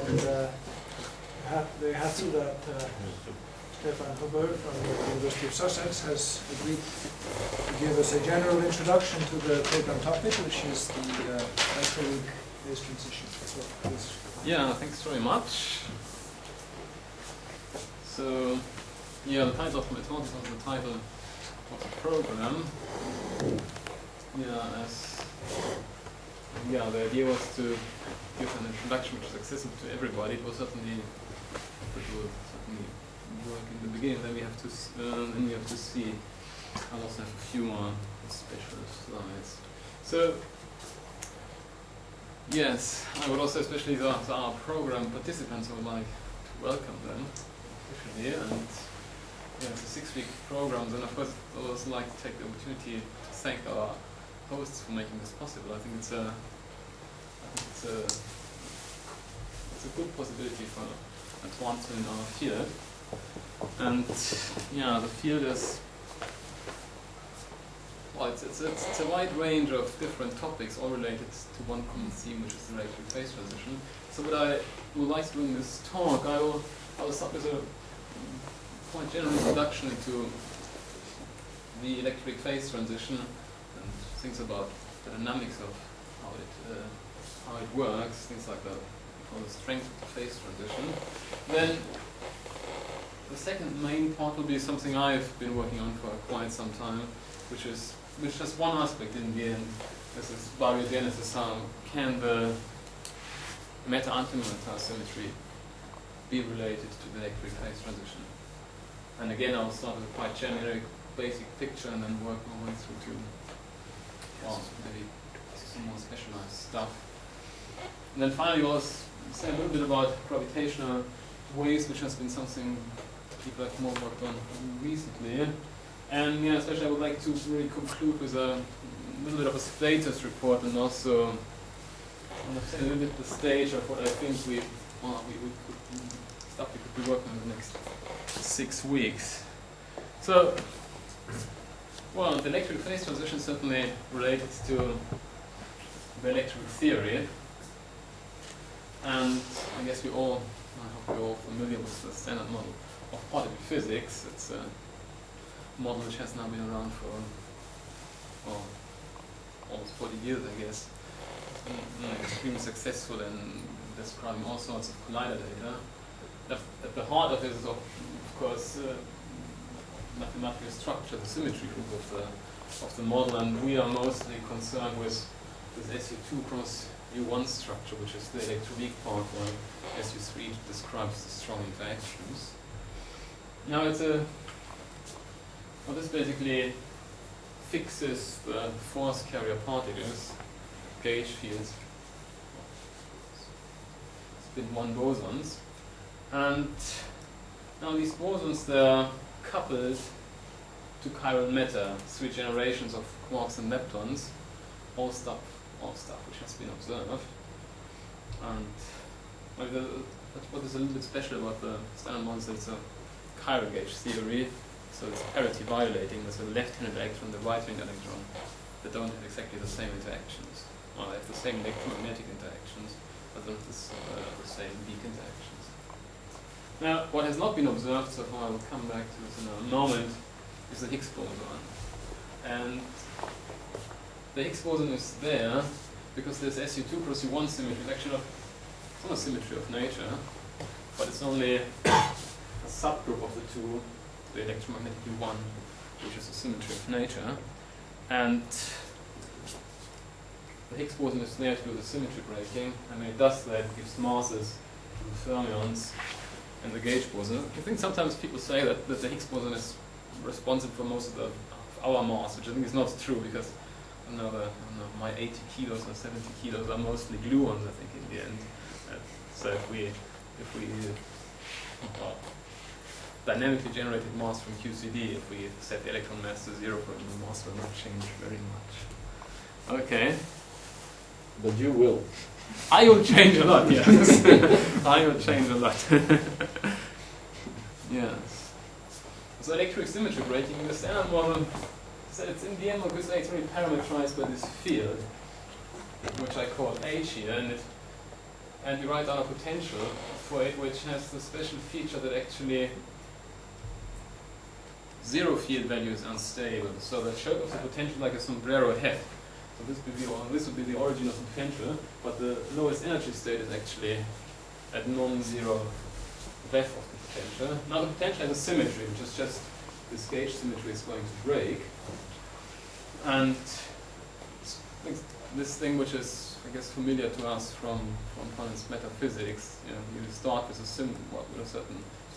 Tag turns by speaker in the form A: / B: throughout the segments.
A: And we're happy that Stefan Huber from the University of Sussex has agreed to give us a general introduction to the program topic, which is the electroweak phase transition. So, please.
B: Yeah, thanks very much. So, yeah, the title of my talk is also the title of the program. The idea was to give an introduction which is accessible to everybody. It will certainly work in the beginning. Then we have to see. I'll also have a few more special slides. So, yes, I would also especially to our program participants, I would like to welcome them officially. And yeah, it's a 6-week program, and of course I would also like to take the opportunity to thank our hosts for making this possible. I think it's a good possibility for advancement in our field. And yeah, the field is, well, it's a wide range of different topics, all related to one common theme, which is the electric phase transition. So what I would like to do in this talk, I will start with a quite general introduction into the electric phase transition and things about the dynamics of how it works, things like the strength of the phase transition. Then the second main part will be something I've been working on for quite some time, which is just one aspect in the end. This is baryogenesis. How can the matter-antimatter symmetry be related to the electric phase transition? And again, I'll start with a quite generic, basic picture, and then work my way through to maybe some more specialized stuff. And then finally, I'll say a little bit about gravitational waves, which has been something people have more worked on recently. And yeah, especially I would like to really conclude with a little bit of a status report, and also understand a little bit the stage of what I think we could be working on in the next 6 weeks. So, well, the electric phase transition certainly related to the electric theory, and I guess I hope we're all familiar with the standard model of particle physics. It's a model which has now been around for almost 40 years, I guess. It's been extremely successful in describing all sorts of collider data. At the heart of it is, of course, mathematical structure, the symmetry group of the model, and we are mostly concerned with this SU2 cross U1 structure, which is the electroweak part, where SU3 describes the strong interactions. Now this basically fixes the force carrier particles, gauge fields, spin 1 bosons, and now these bosons, they're coupled to chiral matter, 3 generations of quarks and leptons, all stuff which has been observed. And what is a little bit special about the standard model is it's a chiral gauge theory, so it's parity violating. There's a left-hand electron and the right-hand electron that don't have exactly the same interactions. Well, they have the same electromagnetic interactions, but not the same weak interactions. Now, what has not been observed so far, I will come back to this in a moment, is the Higgs boson. And the Higgs boson is there because this SU2 cross U1 symmetry is actually not a symmetry of nature, but it's only a subgroup of the two, the electromagnetic U1, which is a symmetry of nature. And the Higgs boson is there to do the symmetry breaking, and when it does that, it gives masses to the fermions and the gauge boson. I think sometimes people say that the Higgs boson is responsible for most of our mass, which I think is not true, because my 80 kilos or 70 kilos are mostly gluons, I think, in the end. So if we dynamically generated mass from QCD, if we set the electron mass to 0, the mass will not change very much. Okay.
C: But you will.
B: I will change a lot, yes. I will change a lot. Yes. So electric symmetry breaking in the standard model, so it's in the end because it's really parameterized by this field, which I call H here, and and we write down a potential for it which has the special feature that actually zero field value is unstable. So the shape of the potential like a sombrero hat. So this would be the origin of the potential, but the lowest energy state is actually at non-zero VEF of the potential. Now the potential has a symmetry, which is just this gauge symmetry is going to break. And this thing which is, I guess, familiar to us from quantum metaphysics, you start with a certain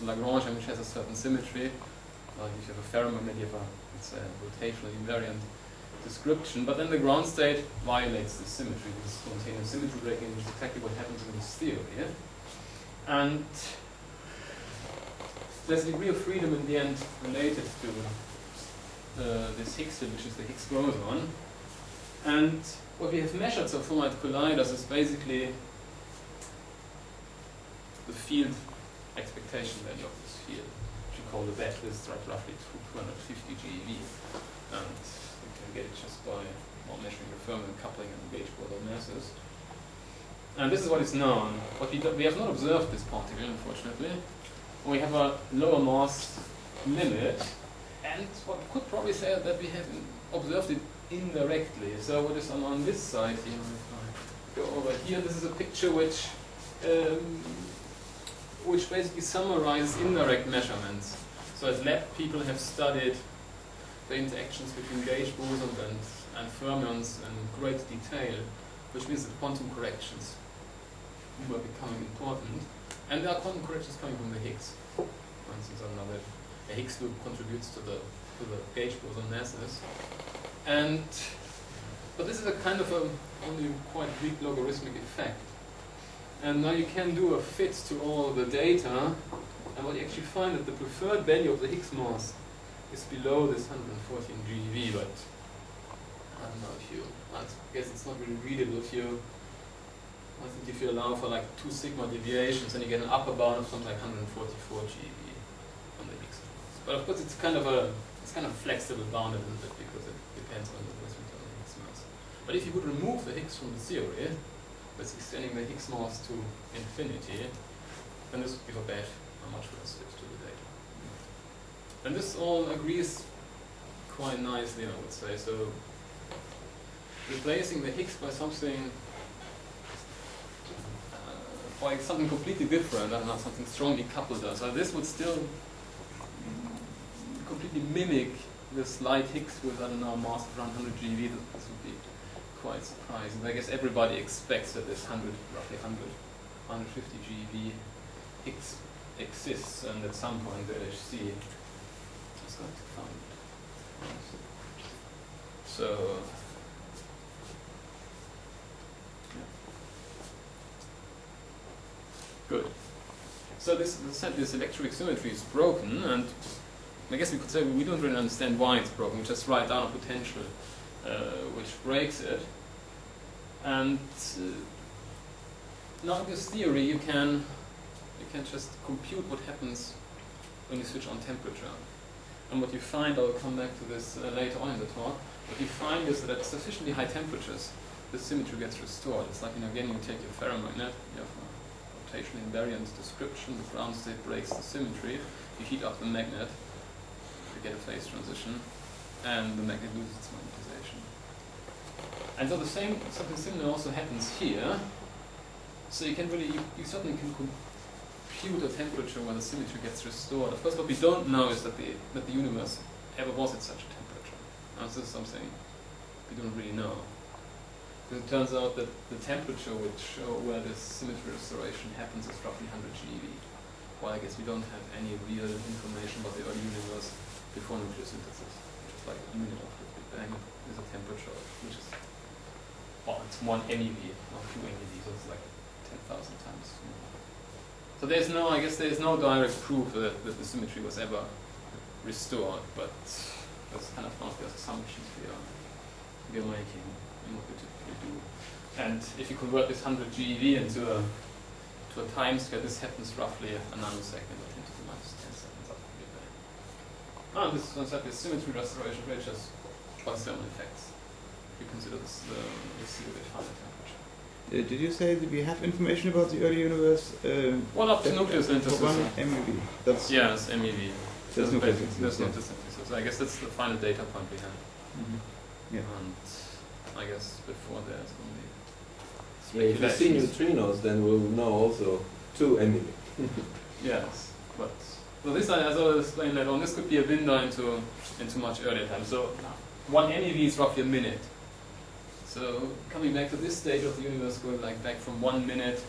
B: Lagrange which has a certain symmetry. Like if you have a ferromagnet, you have a rotational invariant description, but then the ground state violates this symmetry, this spontaneous symmetry breaking, which is exactly what happens in this theory. And there's a degree of freedom in the end related to this Higgs field, which is the Higgs boson. And what we have measured so far at colliders is basically the field expectation value of this field, which we call the BET. This is roughly 250 GeV. And you can get it just by measuring the Fermi coupling and the gauge boson masses. And this is what is known. But we have not observed this particle, unfortunately. We have a lower mass limit, and what we could probably say that we have observed it indirectly. So what is on this side here, if I go over here, this is a picture which basically summarizes indirect measurements. So as lab people have studied the interactions between gauge bosons and fermions in great detail, which means that quantum corrections were becoming important. And there are quantum corrections coming from the Higgs. For instance, a Higgs loop contributes to the gauge boson masses. But this is a kind of only quite weak logarithmic effect. And now you can do a fit to all the data, and what you actually find that the preferred value of the Higgs mass is below this 114 GeV, but I don't know I guess it's not really readable I think if you allow for like 2 sigma deviations, then you get an upper bound of something like 144 GeV on the Higgs mass. But of course it's kind of flexible bound a little bit because it depends on the Higgs mass. But if you would remove the Higgs from the theory, that's extending the Higgs mass to infinity, then this would give a bet how much less fits to the data. And this all agrees quite nicely, I would say. So replacing the Higgs by something completely different, and not something strongly coupled. So this would still completely mimic this light Higgs with, I don't know, a mass of around 100 GeV. This would be quite surprising. I guess everybody expects that this roughly 150 GeV Higgs exists, and at some point the LHC is going to find it. So, yeah. Good. So this electric symmetry is broken, and I guess we could say we don't really understand why it's broken. We just write down a potential which breaks it. And now in this theory you can just compute what happens when you switch on temperature. And what you find, I'll come back to this later on in the talk, what you find is that at sufficiently high temperatures the symmetry gets restored. It's like, again, you take your ferromagnet, you have a rotational invariant description, the ground state breaks the symmetry, you heat up the magnet, you get a phase transition, and the magnet loses its magnetization. And so something similar also happens here. So you can you certainly can compute a temperature where the symmetry gets restored. Of course, what we don't know is that the universe ever was at such a temperature. Now, this is something we don't really know. Because it turns out that the temperature where this symmetry restoration happens is roughly 100 GeV. Well, I guess we don't have any real information about the early universe before nucleosynthesis, which is like a minute after the Big Bang. There's a temperature which is, well, it's 1 MeV, not 2 MeV, so it's like 10,000 times more. So there's no direct proof that the symmetry was ever restored, but that's kind of one of the assumptions we are making in what we typically do. And if you convert this 100 GeV into a time scale, this happens roughly a nanosecond or 10 to the minus 10 seconds after the Big Bang. This is exactly a symmetry restoration rate just by thermal effects. You consider this the theory at higher temperature.
D: Did you say that we have information about the early universe?
B: Well, up to
D: that-
B: nucleus
D: for one
B: synthesis.
D: MeV. That's
B: Yes, MEV.
D: There's nucleus
B: There's
D: synthesis, yeah.
B: nucleus synthesis. I guess that's the final data point we have.
D: Yeah.
B: And I guess before there's only
C: If we see neutrinos, then we'll know also two anyway.
B: yes, but well, this as I explained later on, this could be a window into much earlier time. So one MeV is roughly a minute. So coming back to this stage of the universe, going like back from 1 minute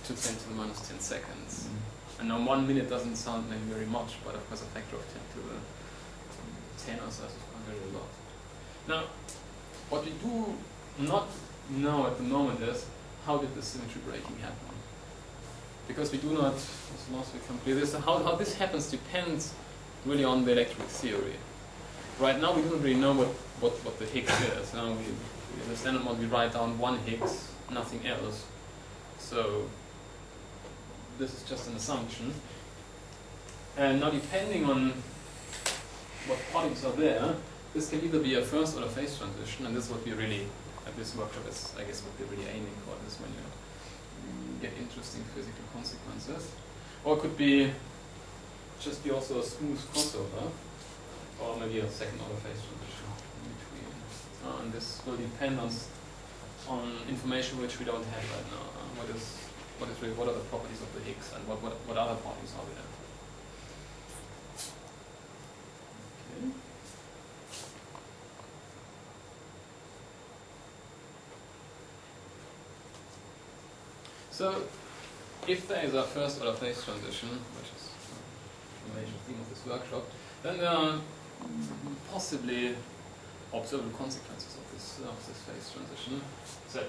B: to 10 to the minus 10 seconds. And now 1 minute doesn't sound maybe very much, but of course a factor of 10 to the 10 or so is quite very lot. Now, what we do not know at the moment is how did the symmetry breaking happen? Because we do not, as last we come clear this, how this happens depends really on the electric theory. Right now we don't really know what the Higgs is. Now we understand what we write down one Higgs, nothing else. So this is just an assumption. And now depending on what particles are there, this can either be a first order phase transition, and this is what we really, at this workshop is, I guess, what we're really aiming for, is when you get interesting physical consequences. Or it could be just be also a smooth crossover, or maybe a second order phase transition in between. And this will depend on information which we don't have right now. What are the properties of the Higgs, and what other particles are there? Okay. So, if there is a first order phase transition, which is a major theme of this workshop, then there are possibly observable consequences of this phase transition. So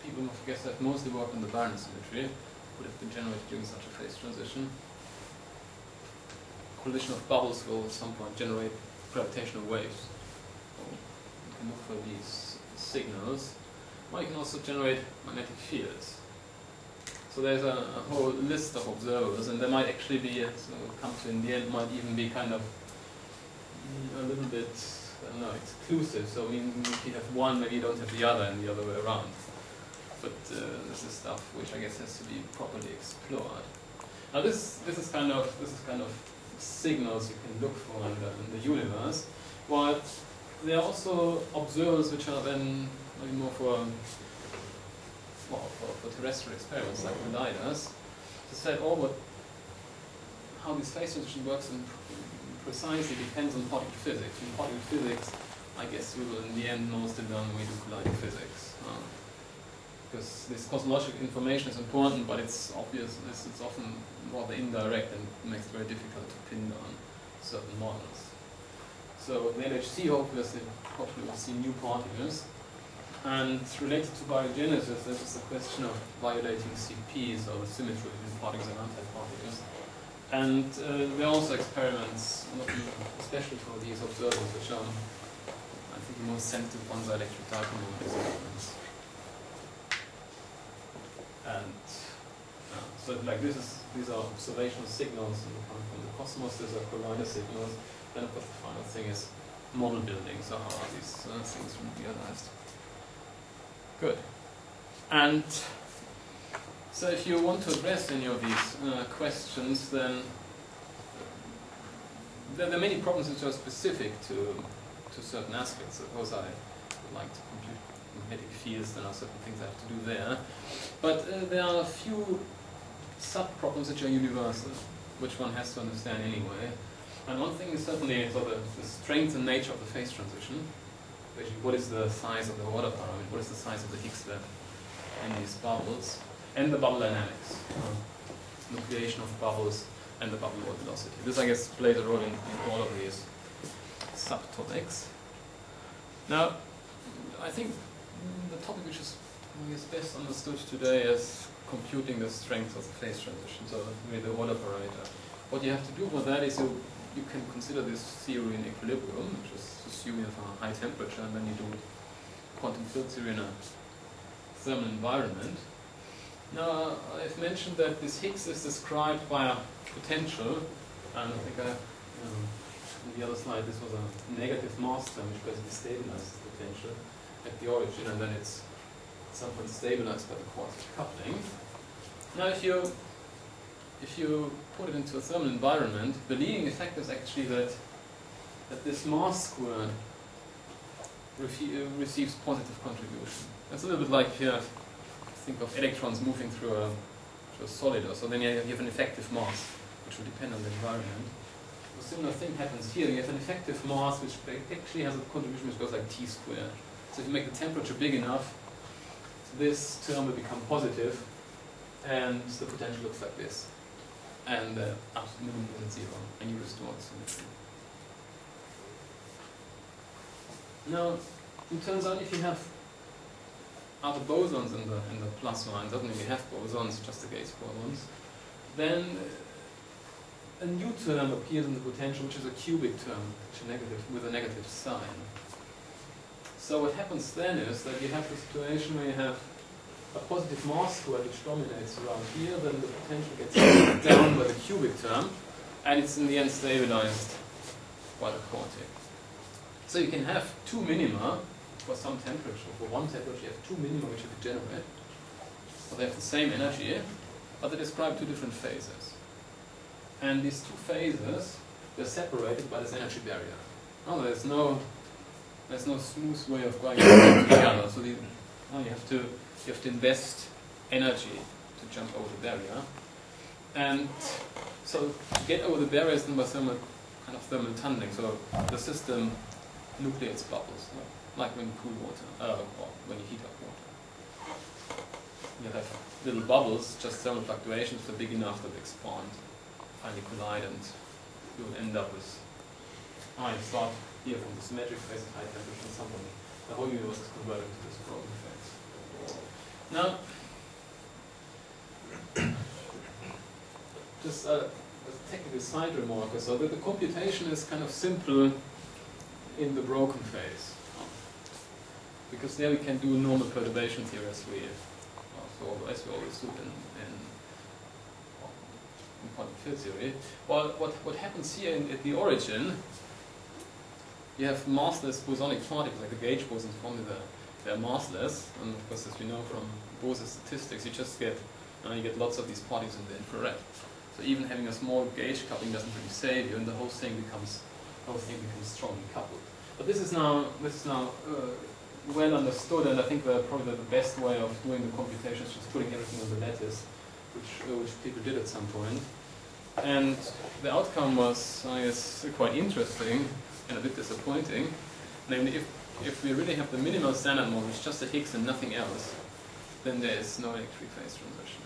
B: people must guess that mostly work on the Barron symmetry would have been generated during such a phase transition. Collision of bubbles will at some point generate gravitational waves. So you can look for these signals. Or you can also generate magnetic fields. So there's a whole list of observers, and there might actually be, so come to in the end, might even be kind of a little bit, I don't know, exclusive. So I mean, if you have one, maybe you don't have the other, and the other way around. But this is stuff which I guess has to be properly explored. Now this is kind of signals you can look for in the universe, but there are also observers which are then maybe more for terrestrial experiments like the LIDARs, to say, how this phase transition works precisely depends on particle physics. In particle physics, I guess we will in the end mostly learn when we do collider physics. Because this cosmological information is important, but it's obvious, it's often rather indirect and makes it very difficult to pin down certain models. So the LHC hopefully will see new particles. And related to baryogenesis, there's just a question of violating CPs, or the symmetry between particles and antiparticles. And there are also experiments, especially for these observers, which are, I think, the most sensitive ones are electric dipole moment experiments. And so, like, these are observational signals from the cosmos. These are collider signals. Then, of course, the final thing is model building. So, how are these things realized? Good. And so if you want to address any of these questions, then there are many problems which are specific to certain aspects. Suppose I would like to compute magnetic fields, there are certain things I have to do there. But there are a few sub-problems which are universal, which one has to understand anyway. And one thing is certainly the strength and nature of the phase transition. Basically, what is the size of the water parameter? What is the size of the Higgs left in these bubbles? And the bubble dynamics, nucleation of bubbles, and the bubble wall velocity. This, I guess, plays a role in all of these subtopics. Now, I think the topic which is, I guess, best understood today is computing the strength of the phase transition, so with the order parameter. What you have to do for that is you can consider this theory in equilibrium, which is assuming you have a high temperature, and then you do quantum field theory in a thermal environment. Now, I've mentioned that this Higgs is described by a potential, and I think in the other slide this was a negative mass term which basically stabilizes the potential at the origin, and then it's some point stabilized by the coarse coupling. Now if you put it into a thermal environment, the leading effect is actually that this mass squared receives positive contribution. It's a little bit like if you think of electrons moving through a solid, or so then you have an effective mass, which will depend on the environment. A similar thing happens here. You have an effective mass which actually has a contribution which goes like T squared. So if you make the temperature big enough, this term will become positive, and the potential looks like this. And the absolute minimum is at 0, and you restore the symmetry. Now, it turns out if you have other bosons in the plasma, and suddenly we have bosons, just the gauge bosons, then a new term appears in the potential, which is a cubic term, which is negative, with a negative sign. So what happens then is that you have the situation where you have a positive mass square which dominates around here, then the potential gets down by the cubic term, and it's in the end stabilized by the quartic. So you can have two minima for some temperature. For one temperature you have two minima which you could generate, but they have the same energy, but they describe two different phases. And these two phases, they're separated by this energy barrier. Now there's no smooth way of going together. So now you have to invest energy to jump over the barrier. And so to get over the barrier is done by thermal tunneling. So the system nucleates bubbles, like when you cool water, or when you heat up water. You have little bubbles, just thermal fluctuations, that are big enough that they expand, finally collide, and you will end up with, you start here from the symmetric phase at high temperature, and something, the whole universe is converted to this broken phase. Now, just a technical side remark, so that the computation is kind of simple in the broken phase, because there we can do normal perturbation theory as we always do in quantum field theory. Well, what happens here at the origin, you have massless bosonic particles, like the gauge bosons formally they're massless, and of course, as we know from Bose statistics, you just get lots of these particles in the infrared. So even having a small gauge coupling doesn't really save you, and the whole thing becomes strongly coupled. But this is now well understood, and I think probably the best way of doing the computation is just putting everything on the lattice, which people did at some point. And the outcome was, I guess, quite interesting and a bit disappointing. Namely, if we really have the minimal standard model, which is just a Higgs and nothing else, then there is no electric phase transition.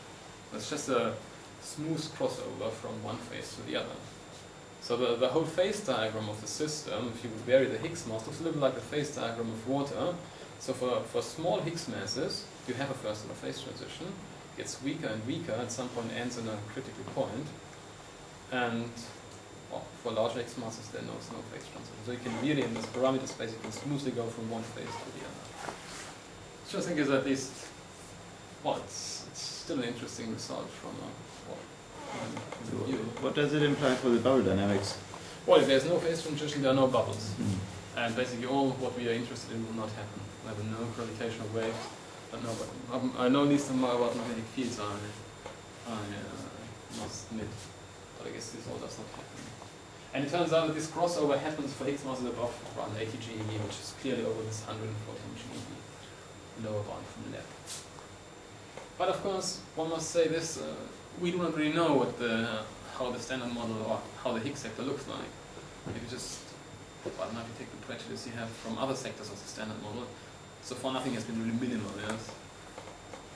B: It's just a smooth crossover from one phase to the other. So the whole phase diagram of the system, if you would vary the Higgs mass, looks a little like the phase diagram of water. So for small Higgs masses, you have a first order phase transition, gets weaker and weaker, at some point ends in a critical point. And for larger Higgs masses, there is no phase transition. So you can really, in this parameter space, you can smoothly go from one phase to the other. Which I think is at least, it's still an interesting result from view.
D: What does it imply for the bubble dynamics?
B: Well, if there's no phase transition, there are no bubbles. And basically all what we are interested in will not happen. There are no gravitational waves, but no, I know at least about magnetic fields, I must admit. But I guess this all does not happen. And it turns out that this crossover happens for Higgs masses above around 80 GeV, which is clearly over this 114 GeV lower bound from left. But of course, one must say this, we do not really know how the standard model or how the Higgs sector looks like. If you just, now if you take the prejudice you have from other sectors of the standard model, so far nothing has been really minimal, yes?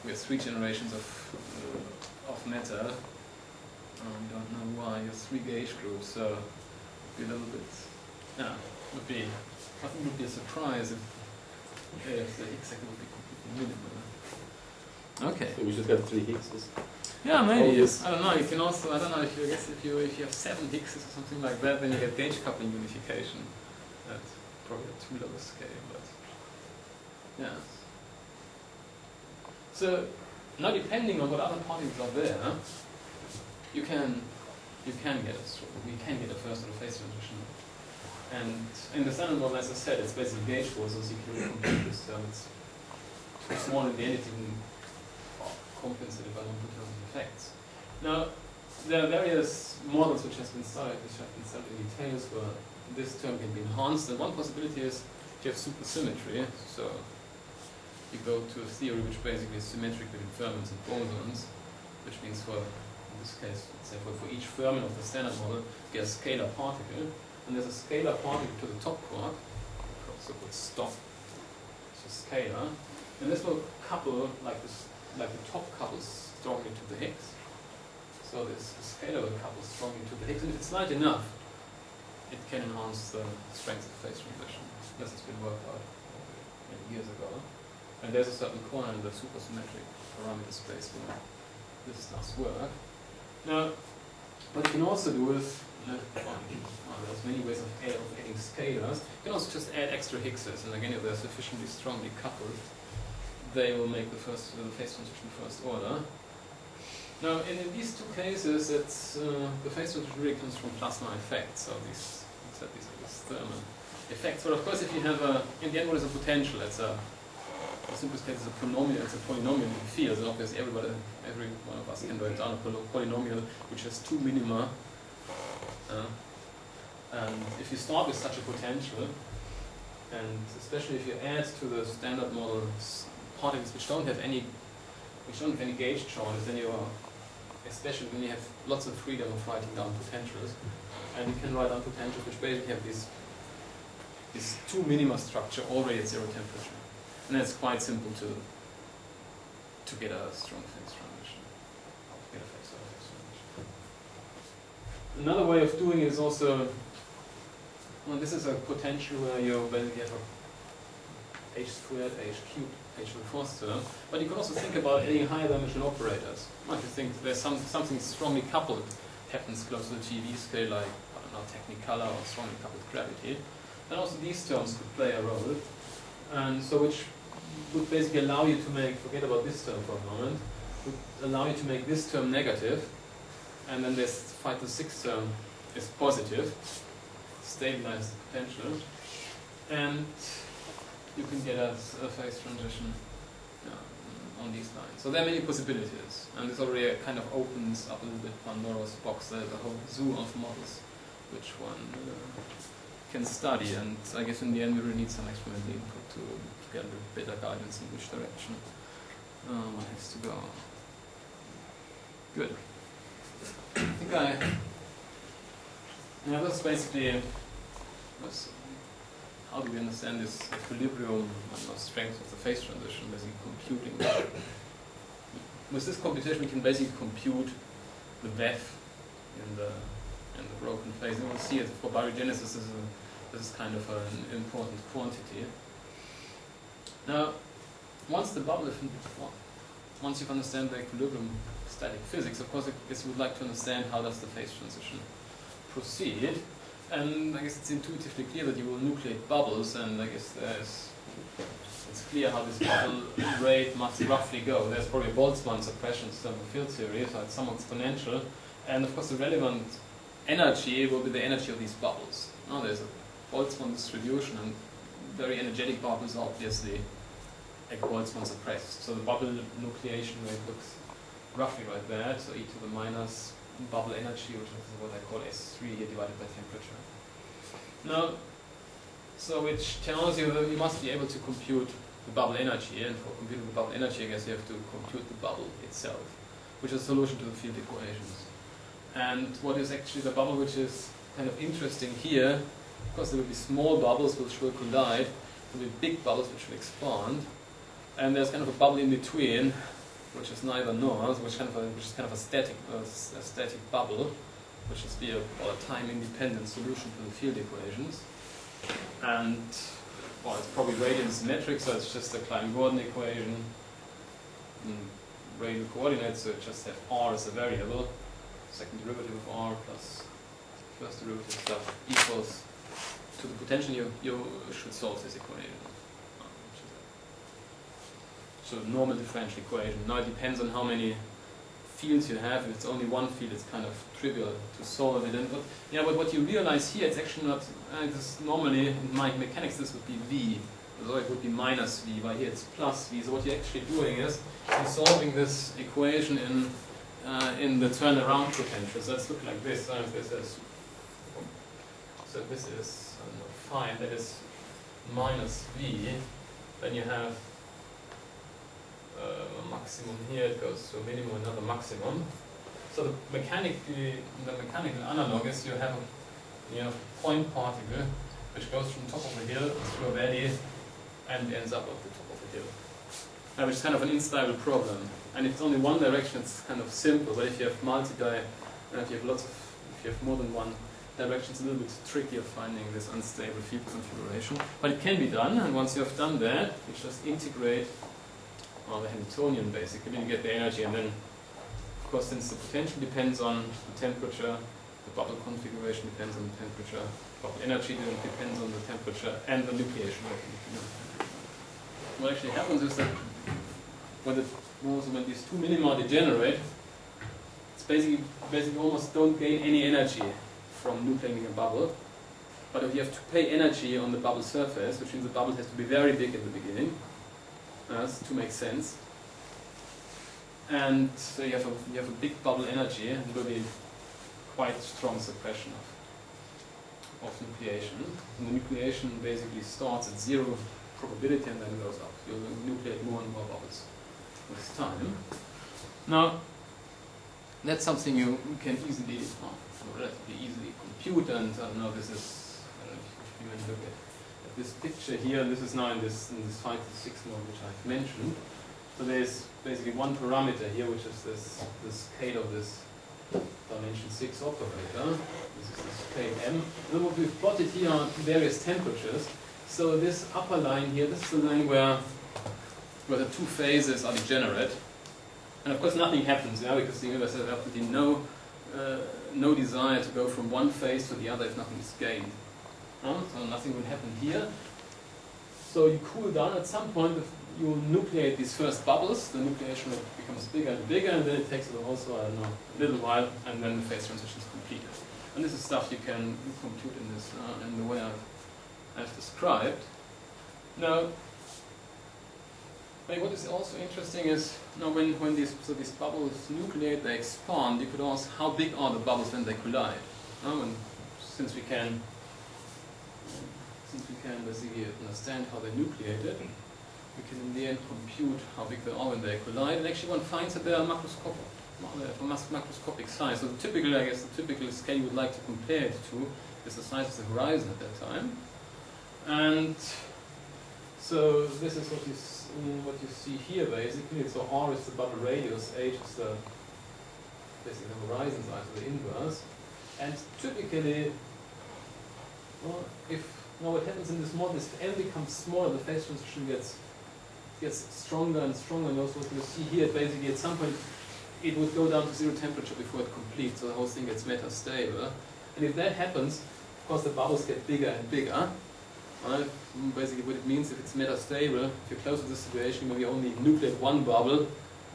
B: We have 3 generations of matter. We don't know why. You have 3 gauge groups, so it would be a little bit, I think it would be a surprise if the Higgs sector would be completely minimal. Okay.
C: So we should have 3 Higgses.
B: Yeah, maybe. Yes. I don't know. You can also, I don't know, if you have 7 Higgses or something like that, then you get gauge coupling unification at probably a too low scale, but yeah. So now, depending on what other particles are there, we can get a first order phase transition. And in the standard model, as I said, it's basically gauge bosons. You can really compute this term. It's too small in the end, it even compensated by non-perturbing effects. Now, there are various models which have been studied in details where this term can be enhanced, and one possibility is to have supersymmetry. So you go to a theory which basically is symmetric between fermions and bosons, which means for, in this case, let's say for each fermion of the standard model, you get a scalar particle, and there's a scalar particle to the top quark, so-called stop, it's a scalar, and this will couple like this, like the top couples strongly to the Higgs. So this scalar will couple strongly to the Higgs, and if it's light enough, it can enhance the strength of phase transition. This has been worked out many years ago. And there's a certain corner in the supersymmetric parameter space where this does work. Now, what you can also do is, there's many ways of adding scalars. You can also just add extra Higgses, and again, if they're sufficiently strongly coupled, they will make the phase transition first order. Now, in these two cases, it's the phase transition really comes from plasma effects, so these are thermal effects. But of course, if you have in the end, what is a potential? It's the simplest case is a polynomial in fields, and obviously every one of us can write down a polynomial which has two minima. And if you start with such a potential, and especially if you add to the standard model particles which don't have any gauge choice, then especially when you have lots of freedom of writing down potentials, and you can write down potentials which basically have this two minima structure already at zero temperature. And it's quite simple to get a strong phase transition. Another way of doing it is also, well, this is a potential where you basically have a h squared, h cubed, h to the fourth term. But you can also think about adding higher dimensional operators. If you think there's something strongly coupled happens close to the GeV scale, like I don't know, Technicolor or strongly coupled gravity, then also these terms could play a role. And so which would basically allow you to make, forget about this term for a moment, would allow you to make this term negative, and then this 5 to 6 term is positive, stabilize the potential, and you can get a phase transition on these lines. So there are many possibilities, and this already kind of opens up a little bit Pandora's box. There's a whole zoo of models which one can study, and I guess in the end we really need some experimental input to get a little better guidance in which direction one has to go. Good. I think that's basically how do we understand this equilibrium and strength of the phase transition, basically computing. With this computation we can basically compute the VEF in the broken phase, and we'll see it for baryogenesis. This is kind of an important quantity. Now, once you've understand the equilibrium static physics, of course, I guess you would like to understand how does the phase transition proceed. And I guess it's intuitively clear that you will nucleate bubbles, and I guess it's clear how this bubble rate must roughly go. There's probably a Boltzmann suppression thermal field theory, so it's somewhat exponential. And of course, the relevant energy will be the energy of these bubbles. Now, there's a Boltzmann distribution, and very energetic bubbles are obviously like Boltzmann suppressed. So the bubble nucleation rate looks roughly like that, so e to the minus bubble energy, which is what I call S3 here divided by temperature. Now, so which tells you that you must be able to compute the bubble energy, and for computing the bubble energy, I guess you have to compute the bubble itself, which is a solution to the field equations. And what is actually the bubble which is kind of interesting here, of course there will be small bubbles which will collide, there will be big bubbles which will expand, and there's kind of a bubble in between, which is neither nor, which is kind of a static bubble, which is a time-independent solution to the field equations. And well, it's probably radial symmetric, so it's just a Klein-Gordon equation in radial coordinates, so it just have r as a variable, second derivative of r plus first derivative stuff equals to the potential. You should solve this equation. So normal differential equation. Now it depends on how many fields you have. If it's only one field, it's kind of trivial to solve it. And but what you realize here, it's actually not. This normally in mechanics this would be v, So it would be minus v, while here it's plus v. So what you're actually doing is you're solving this equation in the turnaround potential. So let's look like this. So if this is, I don't know, phi, that is minus v, then you have a maximum here, it goes to a minimum, another maximum. So the mechanical analog is you have a point particle which goes from top of a hill through a valley and ends up at the top of a hill. Which is kind of an unstable problem. And if it's only one direction, it's kind of simple. But if you have if you have more than one direction, it's a little bit trickier finding this unstable field configuration. But it can be done, and once you have done that, you just integrate the Hamiltonian basically, then you get the energy, and then, of course, since the potential depends on the temperature, the bubble configuration depends on the temperature, bubble energy depends on the temperature, and the nucleation rate. What actually happens is that when these two minima degenerate, it's basically almost don't gain any energy from nucleating a bubble, but if you have to pay energy on the bubble surface, which means the bubble has to be very big in the beginning to make sense, and so you have a big bubble energy, and it will be quite strong suppression of nucleation. And the nucleation basically starts at 0 probability and then goes up. You'll nucleate more and more bubbles with time. Now, that's something you can easily, relatively easily compute, and I don't know, this is, I don't know if you want to look at this picture here, this is now in this 5 to 6 mode which I've mentioned. So there's basically one parameter here, which is this scale of this dimension 6 operator. This is the scale m. And what we've plotted here are various temperatures. So this upper line here, this is the line where the two phases are degenerate. And of course nothing happens, because the universe has absolutely no desire to go from one phase to the other if nothing is gained. So nothing will happen here. So you cool down at some point, you will nucleate these first bubbles, the nucleation rate becomes bigger and bigger, and then it takes also, I don't know, a little while, and then the phase transition is completed. And this is stuff you can compute in this in the way I've described. Now, what is also interesting is when these bubbles nucleate, they expand. You could ask how big are the bubbles when they collide. Since we can basically understand how they nucleated, we can in the end compute how big they are when they collide. And actually, one finds that they are macroscopic. They have a macroscopic size. So the typical scale you would like to compare it to is the size of the horizon at that time. And so this is what you see here basically. So R is the bubble radius, H is basically the horizon size, or the inverse. And typically, what happens in this model is if m becomes smaller, the phase transition gets stronger and stronger. And also what you see here, basically at some point it would go down to 0 temperature before it completes, so the whole thing gets metastable. And if that happens, of course the bubbles get bigger and bigger. Basically what it means, if it's metastable, if you're close to this situation where you only nucleate one bubble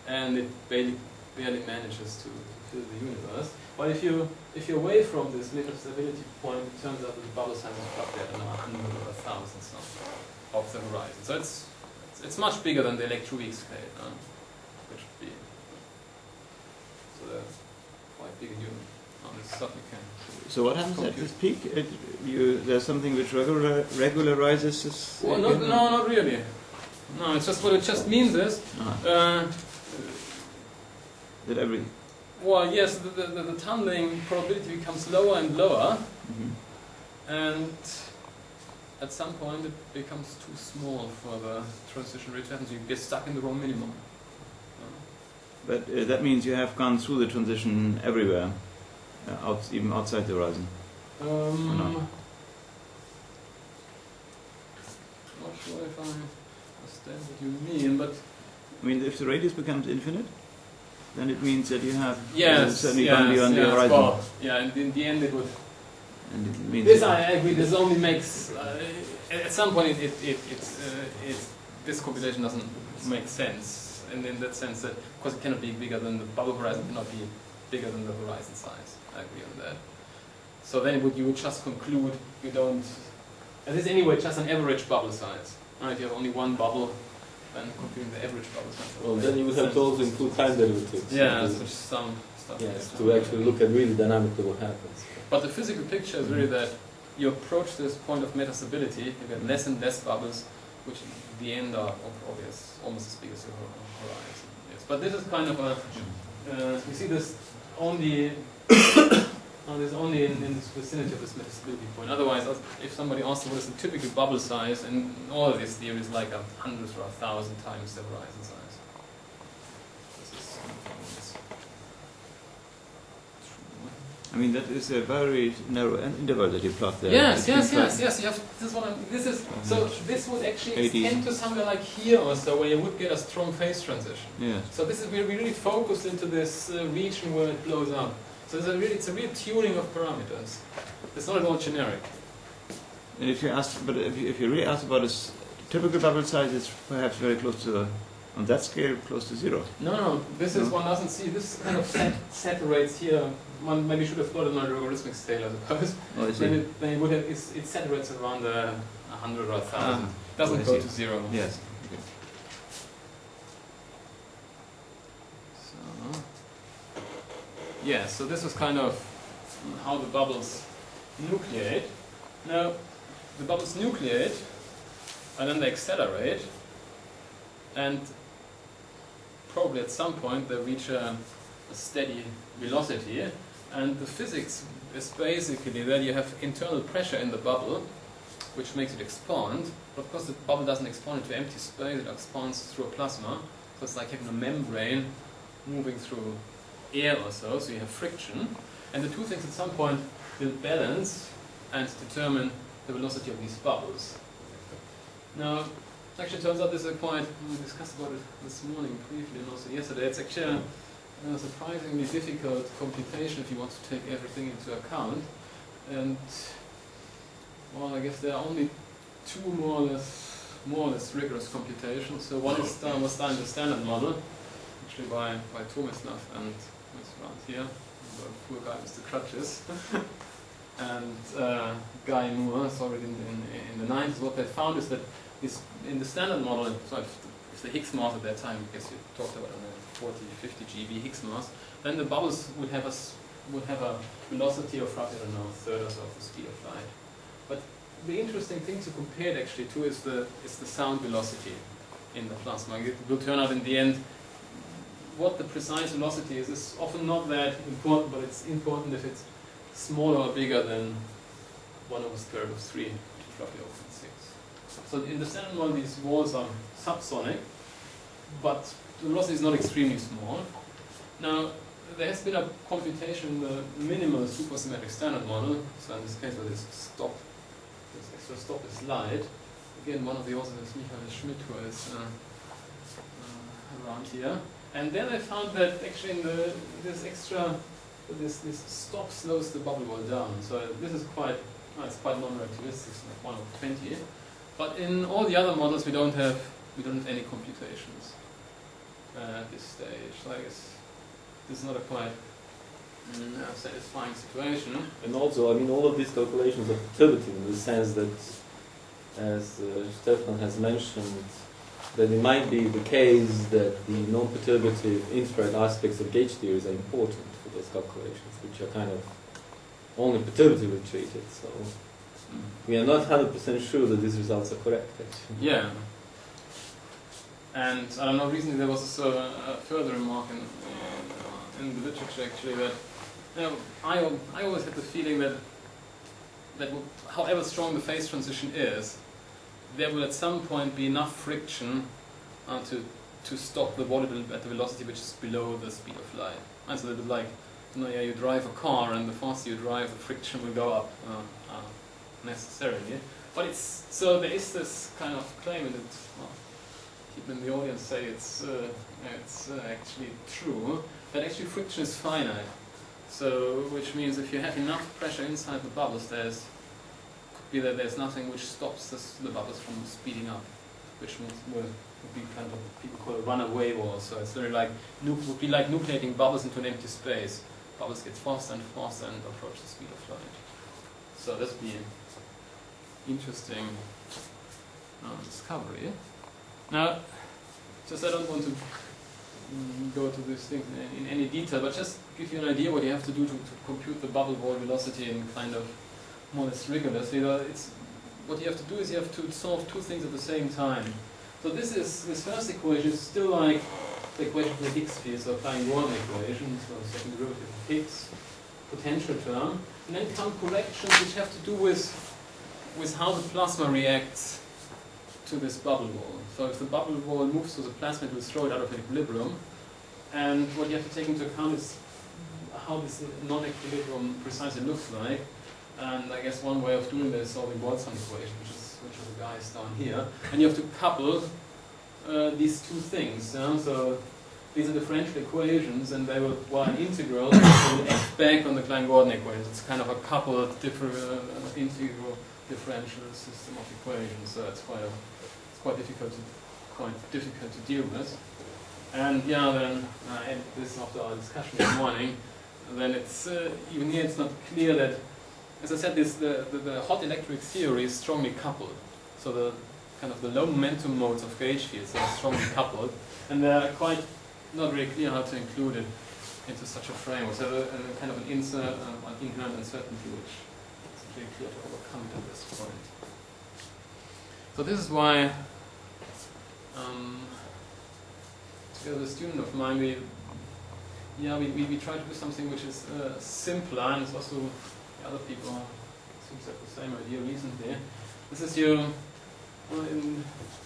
B: and it barely manages to fill the universe. But if you're away from this metastability point, it turns out that the bubble size is up there at 100 or 1,000 of the horizon. So it's much bigger than the electroweak scale, which would be quite big unit. This stuff you can.
D: So what happens at this peak? There's something which regularizes this?
B: Well, no, not really. No, it's just what it just means is
D: that every.
B: Well, yes, the tunneling probability becomes lower and lower, and at some point it becomes too small for the transition rate to happen, so you get stuck in the wrong minimum.
D: But that means you have gone through the transition everywhere, even outside the horizon.
B: Not sure if I understand what you mean, but
D: I mean, if the radius becomes infinite, then it means that you have certainly
B: gone
D: gone beyond the horizon.
B: Well, and in the end it would.
D: And it means
B: this I agree. This only makes at some point this compilation doesn't make sense, and in that sense that of course it cannot be bigger than the bubble horizon, cannot be bigger than the horizon size. I agree on that. So then you would just conclude you don't. And this is anyway just an average bubble size. Right, you have only one bubble, and computing the average bubbles.
C: Well, then you would have to also include time derivatives.
B: Yeah,
C: because-
B: which some stuff.
C: Yes,
B: is
C: to actually look at really dynamically what happens.
B: But the physical picture is really that you approach this point of metastability, you get less and less bubbles, which at the end are obvious, almost as big as your horizon. Yes, but this is kind of a. You see this only. This only in this vicinity of this metastability point. Otherwise, if somebody asks what is the typical bubble size, and all of these theories like 100 or 1,000 times the horizon size. This is
D: I mean, that is a very narrow interval that you plot there.
B: Yes.
D: between five-
B: You have this one. This is so. This would actually
D: 80.
B: extend to somewhere like here or so, where you would get a strong phase transition.
D: Yes.
B: So this is we really focused into this region where it blows up. So it's a real tuning of parameters. It's not at all generic.
D: And if you ask, but if you really ask about this typical bubble size, it's perhaps very close to, on that scale, close to zero.
B: No. This is
D: No?
B: one doesn't see. This kind of saturates here. One maybe should have plotted on a logarithmic scale, I suppose.
D: Oh, I see.
B: Then it would have. It saturates around 100 or 1,000.
D: Ah,
B: Doesn't
D: I
B: go
D: see.
B: to zero.
D: Yes. Okay.
B: So, yeah, so this was kind of how the bubbles nucleate. Now, the bubbles nucleate, and then they accelerate, and probably at some point they reach a steady velocity, and the physics is basically that you have internal pressure in the bubble, which makes it expand. But of course the bubble doesn't expand into empty space, it expands through a plasma, so it's like having a membrane moving through air or so you have friction, and the two things at some point will balance and determine the velocity of these bubbles. Now, it actually turns out this is quite, we discussed about it this morning briefly and also yesterday, it's actually a surprisingly difficult computation if you want to take everything into account. And, well, I guess there are only two more or less rigorous computations. So one was done in the standard model, actually by Tomislav and who's around here, the poor guy with the crutches, and Guy Moore, it's already in the 90s. What they found is that in the standard model, so if the Higgs mass at that time, I guess you talked about 40, 50 GeV Higgs mass, then the bubbles would have a velocity of roughly, I don't know, a third or so of the speed of light. But the interesting thing to compare it actually to is the sound velocity in the plasma. It will turn out in the end what the precise velocity is often not that important, but it's important if it's smaller or bigger than 1 over square root of 3, which is roughly 0.6. So in the standard model, these walls are subsonic, but the velocity is not extremely small. Now, there has been a computation in the minimal supersymmetric standard model, so in this case where this extra stop is light. Again, one of the authors is Michael Schmidt, who is around here. And then I found that actually in this stop slows the bubble wall down. So this is it's quite non-relativistic, it's like 1 over 20. But in all the other models, we don't have any computations at this stage. So I guess this is not a quite satisfying situation.
C: And also, I mean, all of these calculations are perturbative in the sense that, as Stefan has mentioned, that it might be the case that the non-perturbative infrared aspects of gauge theories are important for those calculations, which are kind of only perturbatively treated. So we are not 100% sure that these results are correct, actually.
B: Yeah. And I don't know, recently there was also a further remark in the literature actually that I always had the feeling that however strong the phase transition is, there will at some point be enough friction to stop the body at the velocity which is below the speed of light. And so that like, you drive a car and the faster you drive, the friction will go up necessarily. But so there is this kind of claim, and people in the audience say it's actually true, that actually friction is finite. So, which means if you have enough pressure inside the bubbles, could be that there's nothing which stops the bubbles from speeding up, which would be kind of what people call a runaway wall. So it's very like would be like nucleating bubbles into an empty space. Bubbles get faster and faster and approach the speed of light. So that would be interesting discovery. Now, just I don't want to go to this thing in any detail, but just give you an idea what you have to do to compute the bubble wall velocity in kind of more or less rigorously. What you have to do is you have to solve two things at the same time. So this first equation is still like the equation for the Higgs field, so Klein-Gordon equation, so second derivative of Higgs, potential term, and then come corrections which have to do with how the plasma reacts to this bubble wall. So if the bubble wall moves to the plasma, it will throw it out of equilibrium. And what you have to take into account is how this non-equilibrium precisely looks like. And I guess one way of doing this is solving Boltzmann equation, which are the guys down here. And you have to couple these two things. So these are differential equations, and they will, while an integral, will act back on the Klein-Gordon equation. It's kind of a coupled integral differential system of equations. So it's quite difficult to deal with. And yeah, then this after our discussion this morning, then it's even here it's not clear that, as I said, the hot electric theory is strongly coupled. So the kind of the low momentum modes of gauge fields are strongly coupled, and they're quite not very clear how to include it into such a framework. So a kind of an inherent uncertainty which is very clear to overcome it at this point. So this is why, together with a student of mine, we try to do something which is simpler, and it's also other people seems to have the same idea recently. This is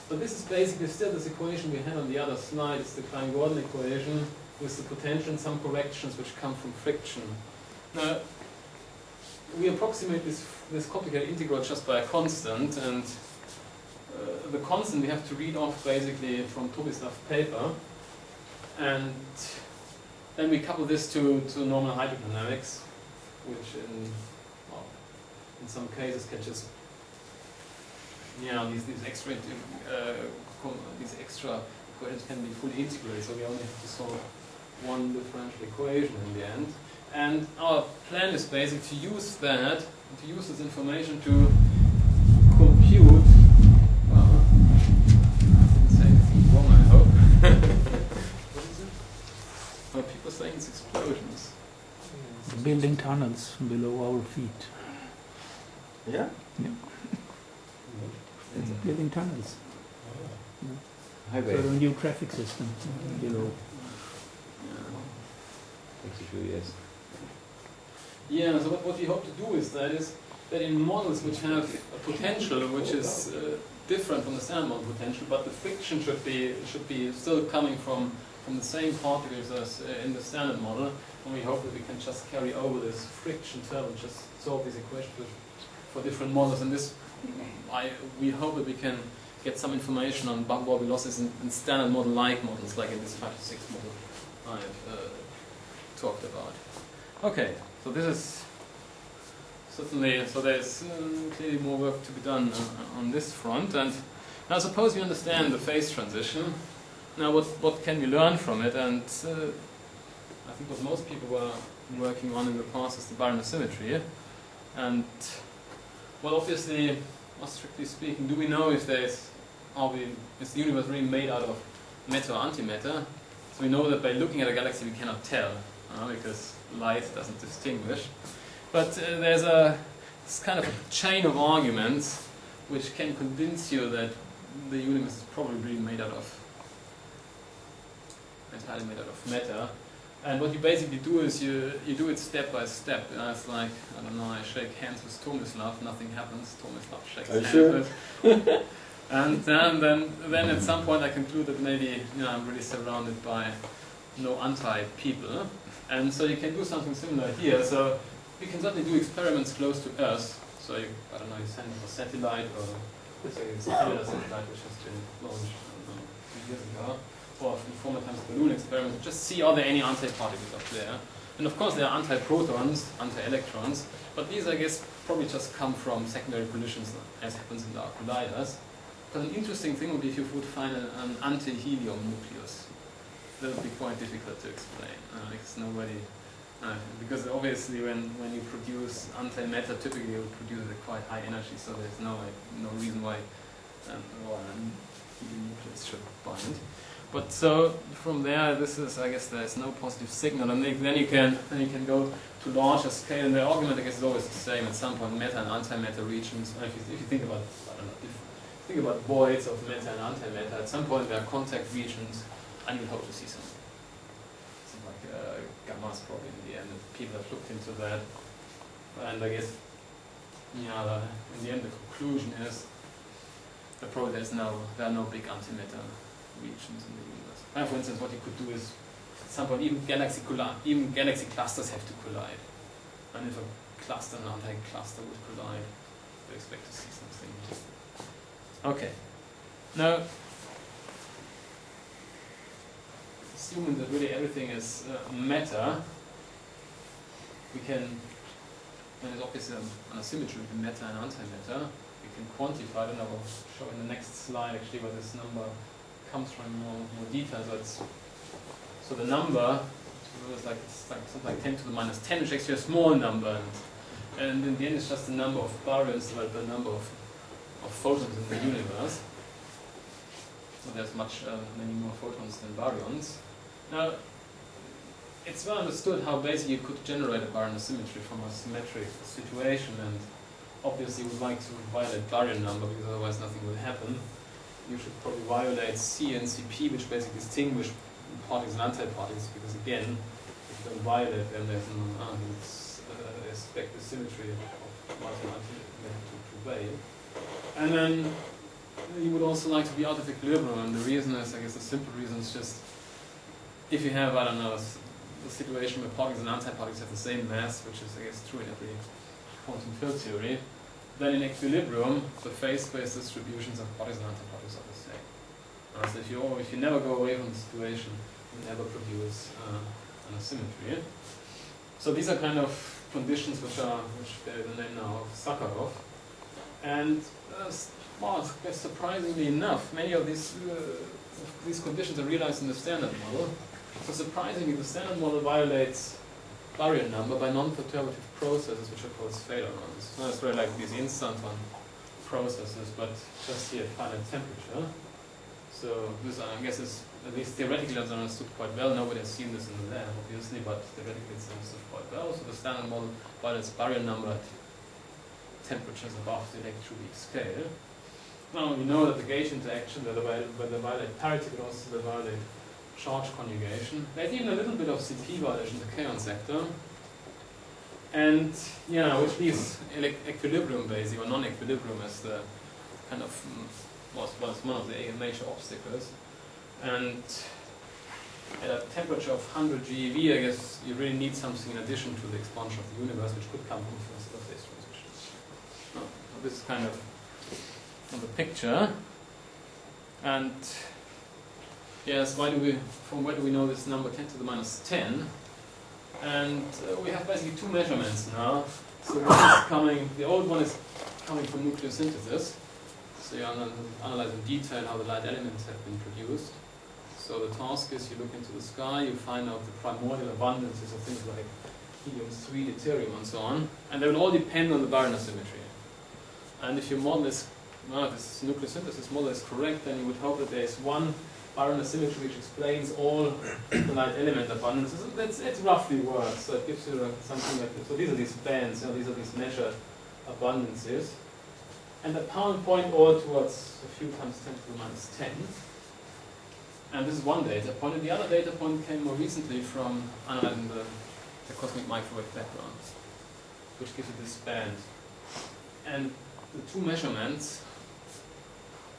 B: but this is basically still this equation we had on the other slide. It's the Klein-Gordon equation with the potential and some corrections which come from friction. Now, we approximate this complicated integral just by a constant, and the constant we have to read off basically from Tomislav's paper, and then we couple this to normal hydrodynamics, which in some cases can just these extra equations can be fully integrated, so we only have to solve one differential equation in the end. And our plan is basically to use this information to compute. Well, I didn't say anything wrong, I hope. What is it? Well, people saying it's explosions.
E: Building tunnels below our feet.
D: Yeah?
E: Yeah. Building tunnels.
D: Highway.
E: For a new traffic system below.
C: Takes a few years.
B: Yeah, so what we hope to do is that in models which have a potential which is different from the standard model potential, but the friction should be still coming from the same particles as in the standard model, and we hope that we can just carry over this friction term and just solve these equations for different models. And this, we hope that we can get some information on bubble wall velocities in standard model-like models, like in this 5 to 6 model I've talked about. Okay, so this is certainly, so there's clearly more work to be done on this front. And now suppose we understand the phase transition. Now what can we learn from it? And I think what most people were working on in the past is the baryon symmetry. And well, obviously, more strictly speaking, do we know if is the universe really made out of matter or antimatter? So we know that by looking at a galaxy we cannot tell, because light doesn't distinguish. But there's this kind of a chain of arguments which can convince you that the universe is probably really entirely made out of matter. And what you basically do is you do it step by step. It's like, I don't know, I shake hands with Tomislav, nothing happens. Tomislav shakes hands with. And then at some point I conclude that maybe I'm really surrounded by no anti-people. And so you can do something similar here. So you can certainly do experiments close to Earth. So you send a satellite, or let's say it's a satellite which has been launched 2 years ago, or in former times balloon experiments, just see are there any antiparticles up there. And of course there are antiprotons, anti-electrons, but these I guess probably just come from secondary collisions as happens in dark colliders. But an interesting thing would be if you would find an anti-helium nucleus. That would be quite difficult to explain, because obviously when you produce antimatter, typically you produce it at quite high energy, so there's no reason why and nucleus should bind. But so from there, this is, I guess there's no positive signal, and then you can go to larger scale. And the argument, I guess, is always the same. At some point, meta and antimatter regions. And if you think about, I don't know, think about voids of meta and antimatter, at some point there are contact regions, and you hope to see something like gammas probably in the end. People have looked into that, and I guess, yeah, in the end, the conclusion is that probably there are no big antimatter regions in the universe. And for instance, what you could do is, at some point, even galaxy clusters have to collide. And if a cluster and anti-cluster would collide, we expect to see something. Okay. Now, assuming that really everything is matter, we can, when it's obviously an asymmetry between matter and antimatter, we can quantify it, and I will show in the next slide actually where this number comes from in more detail. So the number is like something like 10 to the minus 10, which is actually a small number, and in the end it's just the number of baryons divided by the number of photons in the universe. So there's many more photons than baryons. Now, it's well understood how basically you could generate a baryon asymmetry from a symmetric situation, and obviously you would like to violate baryon number because otherwise nothing will happen. You should probably violate C and CP, which basically distinguish particles and antiparticles, because again, if you don't violate them, there's no expect the symmetry of particles and antimatter to prevail. And then you would also like to be out of equilibrium, and the reason is, I guess the simple reason is just, if you have, I don't know, a situation where particles and antiparticles have the same mass, which is, I guess, true in every quantum field theory, then in equilibrium, the phase space distributions of particles and antiparticles are the same. So if you never go away from the situation, you never produce an asymmetry. So these are kind of conditions which bear the name now of Sakharov. And well, surprisingly enough, many of these conditions are realized in the Standard Model. So surprisingly, the Standard Model violates baryon number by non-perturbative processes, which are called Fedorons. So it's really like these instant-on processes, but just here at finite temperature. So this, I guess, is at least theoretically it's understood quite well. Nobody has seen this in the lab, obviously, but theoretically it's understood quite well. So the Standard Model violates baryon number at temperatures above the electroweak scale. Now we know that the gauge interaction, whether they violate parity, but also they violate charge conjugation. There's even a little bit of CP violation in the kaon sector. And yeah, which leaves equilibrium basically, or non-equilibrium as the kind of was one of the major obstacles. And at a temperature of 100 GeV, I guess you really need something in addition to the expansion of the universe, which could come from phase transitions. This is kind of from the picture. And yes, from where do we know this number 10 to the minus 10? And we have basically two measurements now. So the old one is coming from nucleosynthesis. So you analyze in detail how the light elements have been produced. So the task is you look into the sky, you find out the primordial abundances of things like helium-3, deuterium, and so on. And they will all depend on the baryon asymmetry. And if your model is, this nucleosynthesis model is correct, then you would hope that there is one baryon asymmetry which explains all the light element abundances. It roughly works. So it gives you something like this. So these are these bands, these are these measured abundances. And the point all towards a few times 10 to the minus 10. And this is one data point. And the other data point came more recently from analyzing the cosmic microwave background, which gives you this band. And the two measurements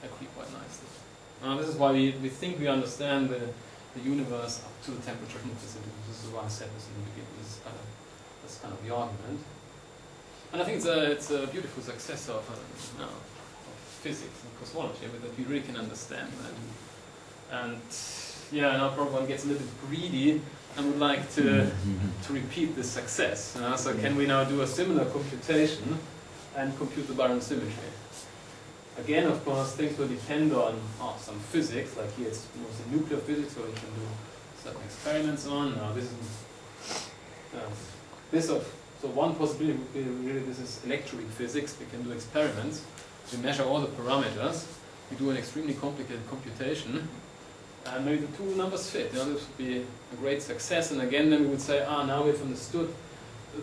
B: agree quite nicely. This is why we think we understand the universe up to the temperature of nucleosynthesis. This is why I said this in the beginning. That's kind of the argument. And I think it's a beautiful success of physics and cosmology, but that we really can understand that. And yeah, now probably one gets a little bit greedy and would like to repeat this success. So can we now do a similar computation and compute the baryon symmetry? Again, of course, things will depend on some physics, like here it's mostly nuclear physics, where we can do certain experiments on. Now so one possibility would be really this is electroweak physics. We can do experiments. We measure all the parameters, we do an extremely complicated computation, and maybe the two numbers fit. This would be a great success. And again, then we would say, now we've understood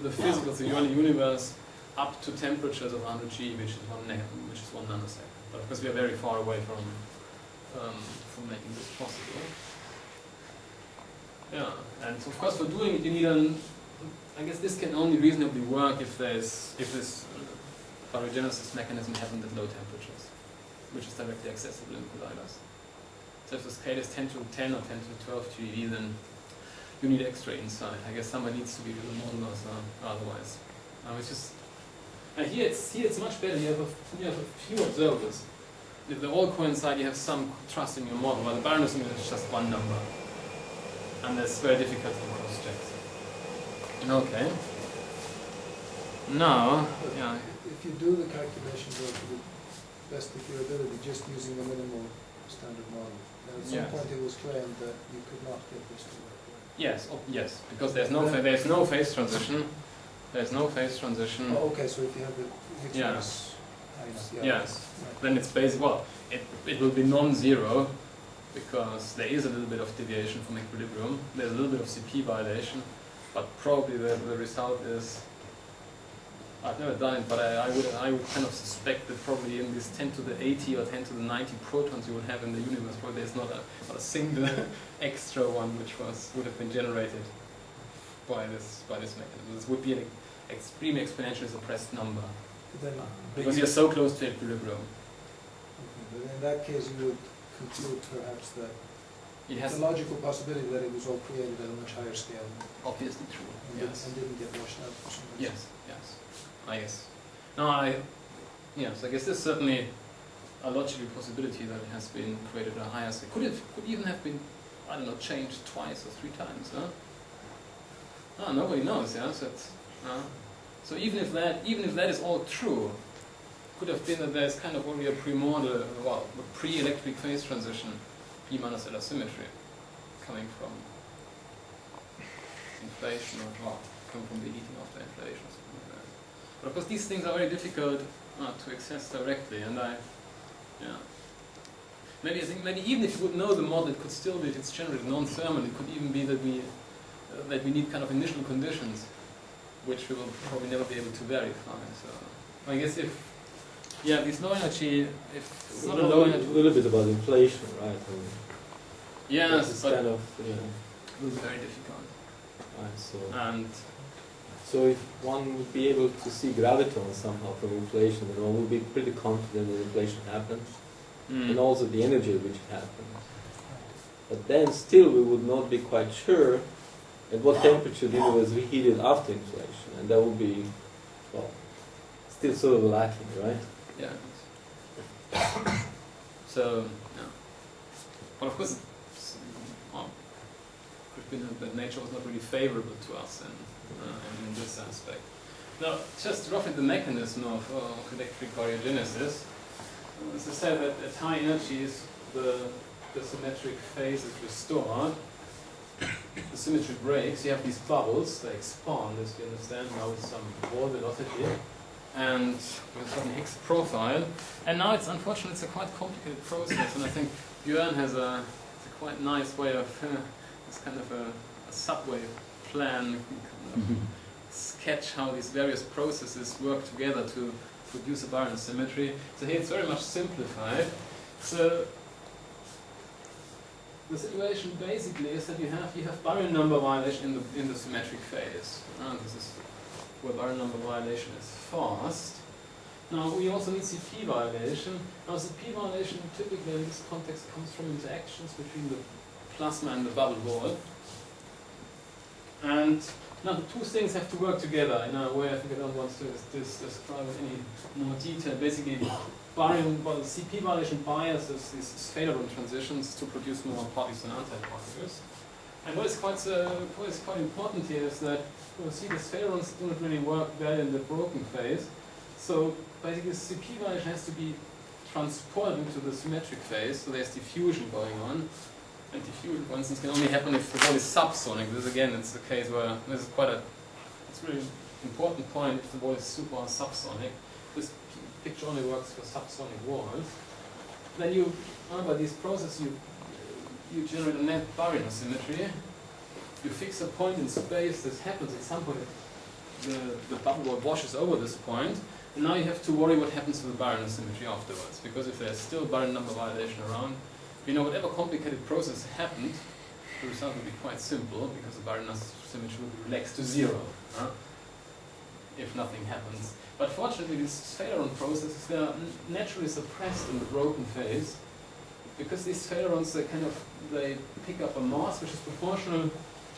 B: the physics of the early universe up to temperatures of 100 G, which is 1 nanosecond. But of course, we are very far away from making this possible. Yeah, and of course, for doing it, you need I guess this can only reasonably work if this baryogenesis mechanism happens at low temperatures, which is directly accessible in colliders. So if the scale is 10 to 10 or 10 to 12 GeV, then you need extra insight. I guess somebody needs to be the modelers otherwise. And here it's much better. You have a few observers. If they all coincide, you have some trust in your model. But the baryonism is just one number, and that's very difficult to cross-check. Okay. Now, yeah.
A: If you do the calculations to the best of your ability, just using the minimal standard model, then at some point it was claimed that you could not get this to work.
B: Yes, yes, because there's no phase transition. There's no phase transition.
A: Oh, okay, so if you have the
B: Yes.
A: yeah.
B: Yes. Then it's basically, well, it will be non-zero because there is a little bit of deviation from equilibrium. There's a little bit of CP violation, but probably the result is, I've never done it, but I would kind of suspect that probably in this 10 to the 80 or 10 to the 90 protons you will have in the universe, probably there's not a single extra one which would have been generated by this mechanism. This would be an extremely exponentially suppressed number because you're so close to equilibrium.
A: Okay, but in that case, you would conclude perhaps that
B: It
A: it's
B: has
A: a logical possibility that it was all created at a much higher scale
B: obviously true.
A: and,
B: Yes.
A: and didn't get washed out for some reason.
B: Yes. Yes. I guess. No, yes. I guess there's certainly a logical possibility that it has been created at a higher scale. Could even have been, I don't know, changed twice or 3 times. Huh? Nobody knows. Yeah. So even if that is all true, could have been that there's kind of only a pre-model, well, a pre-electric phase transition, P-monocellular symmetry, coming from inflation or coming from the heating after inflation or something like that. But of course, these things are very difficult to access directly, and maybe even if you would know the model, it could still be, if it's generated non-thermal, it could even be that we need kind of initial conditions, which we will probably never be able to verify. So I guess this low energy, if it's not a low energy,
C: a little bit about inflation, right?
B: yes,
C: it's
B: but
C: kind of
B: it will be very difficult.
C: right.
B: And
C: So if one would be able to see gravitons somehow from inflation, then one would be pretty confident that inflation happens, and also the energy at which it happens. But then still we would not be quite sure at what temperature the universe reheated after inflation, and that would be, well, still sort of lacking, right?
B: yeah. So, but of course, could be that nature was not really favorable to us in this aspect. Now, just roughly the mechanism of electric baryogenesis. As I said, that at high energies, the symmetric phase is restored. The symmetry breaks. You have these bubbles. They expand, as you understand, now with some wall velocity and with a certain Higgs profile. And now it's unfortunately it's a quite complicated process, and I think Björn has a quite nice way of it's kind of a subway plan, kind of sketch how these various processes work together to produce a baryon symmetry. So here it's very much simplified. So the situation basically is that you have baryon number violation in the symmetric phase. This is where baryon number violation is fast. Now we also need CP violation. Now CP violation typically in this context comes from interactions between the plasma and the bubble wall. And now the two things have to work together in a way I think I don't want to describe in any more detail. Basically, CP violation biases these Fedorov transitions to produce more particles than antiparticles. And what is quite important here is that you see these Fedorons do not really work well in the broken phase. So basically, CP violation has to be transported into the symmetric phase. So there's diffusion going on. And diffusion, for instance, can only happen if the ball is subsonic. This again, it's the case where this is it's really important point if the ball is super subsonic. This picture only works for subsonic walls. then you, by this process, you generate a net baryon symmetry. You fix a point in space that happens at some point. The bubble wall washes over this point, and now you have to worry what happens to the baryon symmetry afterwards. Because if there's still baryon number violation around, you know, whatever complicated process happened, the result will be quite simple, because the baryon symmetry will be relaxed to 0, if nothing happens. But fortunately, these Phaleron processes, they are naturally suppressed in the broken phase, because these Phalerons, they pick up a mass which is proportional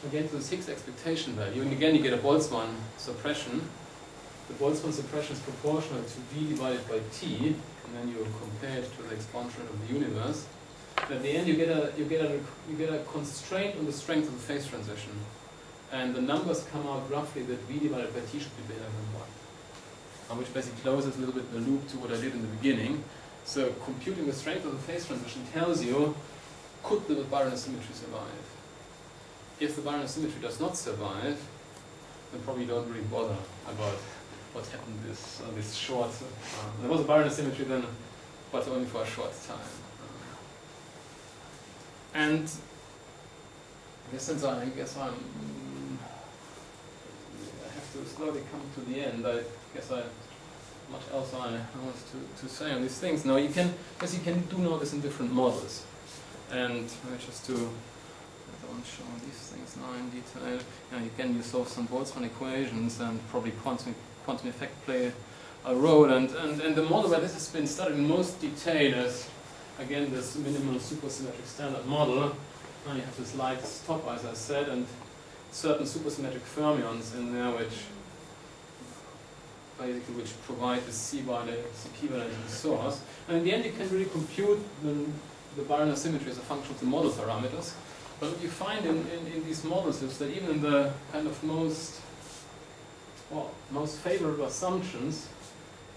B: again to this Higgs expectation value, and again you get a Boltzmann suppression. The Boltzmann suppression is proportional to V divided by T, and then you compare it to the exponential of the universe. And at the end, you get a constraint on the strength of the phase transition, and the numbers come out roughly that V divided by T should be bigger than 1, which basically closes a little bit the loop to what I did in the beginning. So computing the strength of the phase transition tells you, could the baryon symmetry survive? If the baryon symmetry does not survive, then probably don't really bother about what happened this short. There was a baryon symmetry then, but only for a short time. And since I guess I have to slowly come to the end, I guess much else I want to say on these things. Now you can do know this in different models, and just to I don't show these things now in detail. You solve some Boltzmann equations, and probably quantum effect play a role. And the model where this has been studied in most detail is again this minimal supersymmetric standard model. And you have this light top, as I said, and certain supersymmetric fermions in there which provide the CP valence source. And in the end you can really compute the baryon symmetry as a function of the model parameters. But what you find in these models is that even in the kind of most favorable assumptions,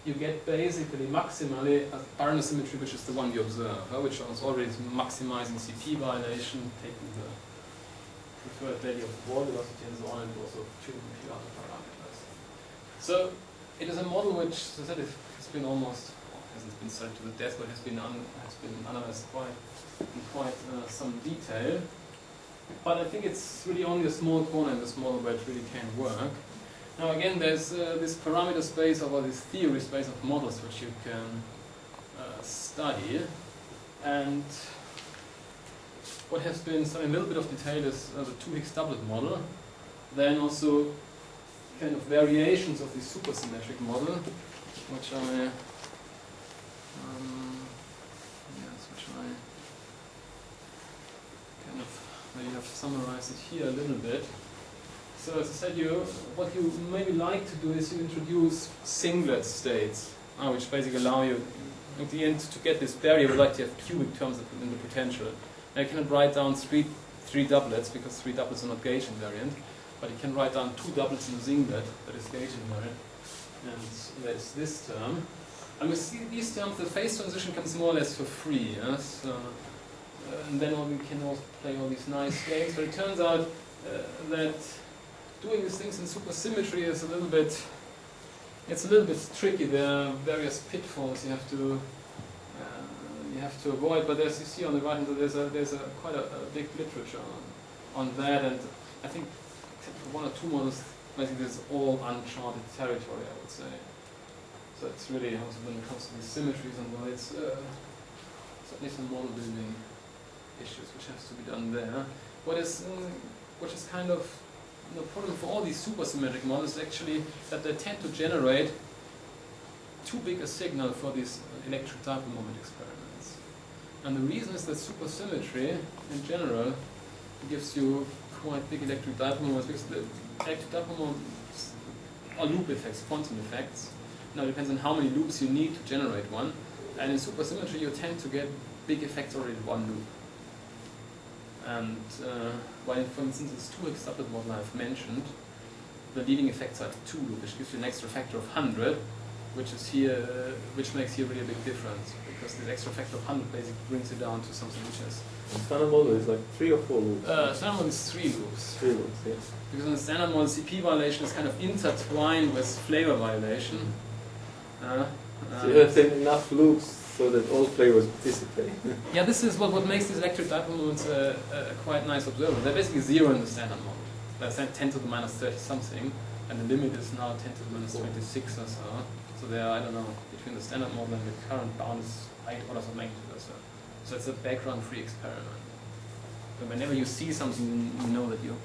B: you get basically maximally a baryon symmetry which is the one you observe, which is already maximizing CP violation, taking the preferred value of the wall velocity and so on, and also tuning a few other parameters. So it is a model which, as I said, has been hasn't been studied to the death, but has been analyzed in quite some detail. But I think it's really only a small corner in this model where it really can work. Now again, there's this parameter space or this theory space of models which you can study. And what has been studied in a little bit of detail is the 2-Higgs doublet model. Then also kind of variations of the supersymmetric model, which I kind of maybe have summarized it here a little bit. So as I said, what you maybe like to do is you introduce singlet states, which basically allow you at the end to get this barrier. We like to have cubic terms in the potential. Now you cannot write down three doublets because 3 doublets are not gauge invariant, but you can write down 2 doublets in a singlet that is gauge invariant, and there's this term. And we see these terms, the phase transition comes more or less for free. Yes? And then we can also play all these nice games, but it turns out that doing these things in supersymmetry is a little bit tricky. There are various pitfalls you have to avoid. But as you see on the right hand, there's quite a big literature on that, and I think except for 1 or 2 models, basically it's all uncharted territory, I would say. So it's really also when it comes to these symmetries and all, it's certainly some model building issues which has to be done there. Which is kind of the problem for all these supersymmetric models actually that they tend to generate too big a signal for these electric dipole moment experiments. And the reason is that supersymmetry in general gives you quite big electric dipole moments, because the electric dipole moments are loop effects, quantum effects. Now it depends on how many loops you need to generate one. And in supersymmetry you tend to get big effects already in one loop. And while, for instance, this 2Higgs doublet model I've mentioned, the leading effects are 2 loop, which gives you an extra factor of 100, which makes here really a big difference, because this extra factor of 100 basically brings it down to something which is.
C: The standard model is like 3 or 4 loops.
B: Standard model is 3 loops.
C: 3 loops, yes.
B: Because in the standard model, CP violation is kind of intertwined with flavor violation.
C: So you have enough loops so that all players participate.
B: Yeah, this is what makes these electric dipole moments quite nice observable. They're basically zero in the standard model. That's 10 to the minus 30 something, and the limit is now 10 to the minus 26 or so. So they are, I don't know, between the standard model and the current bound is 8 orders of magnitude or so. So it's a background-free experiment. But whenever you see something, you know that you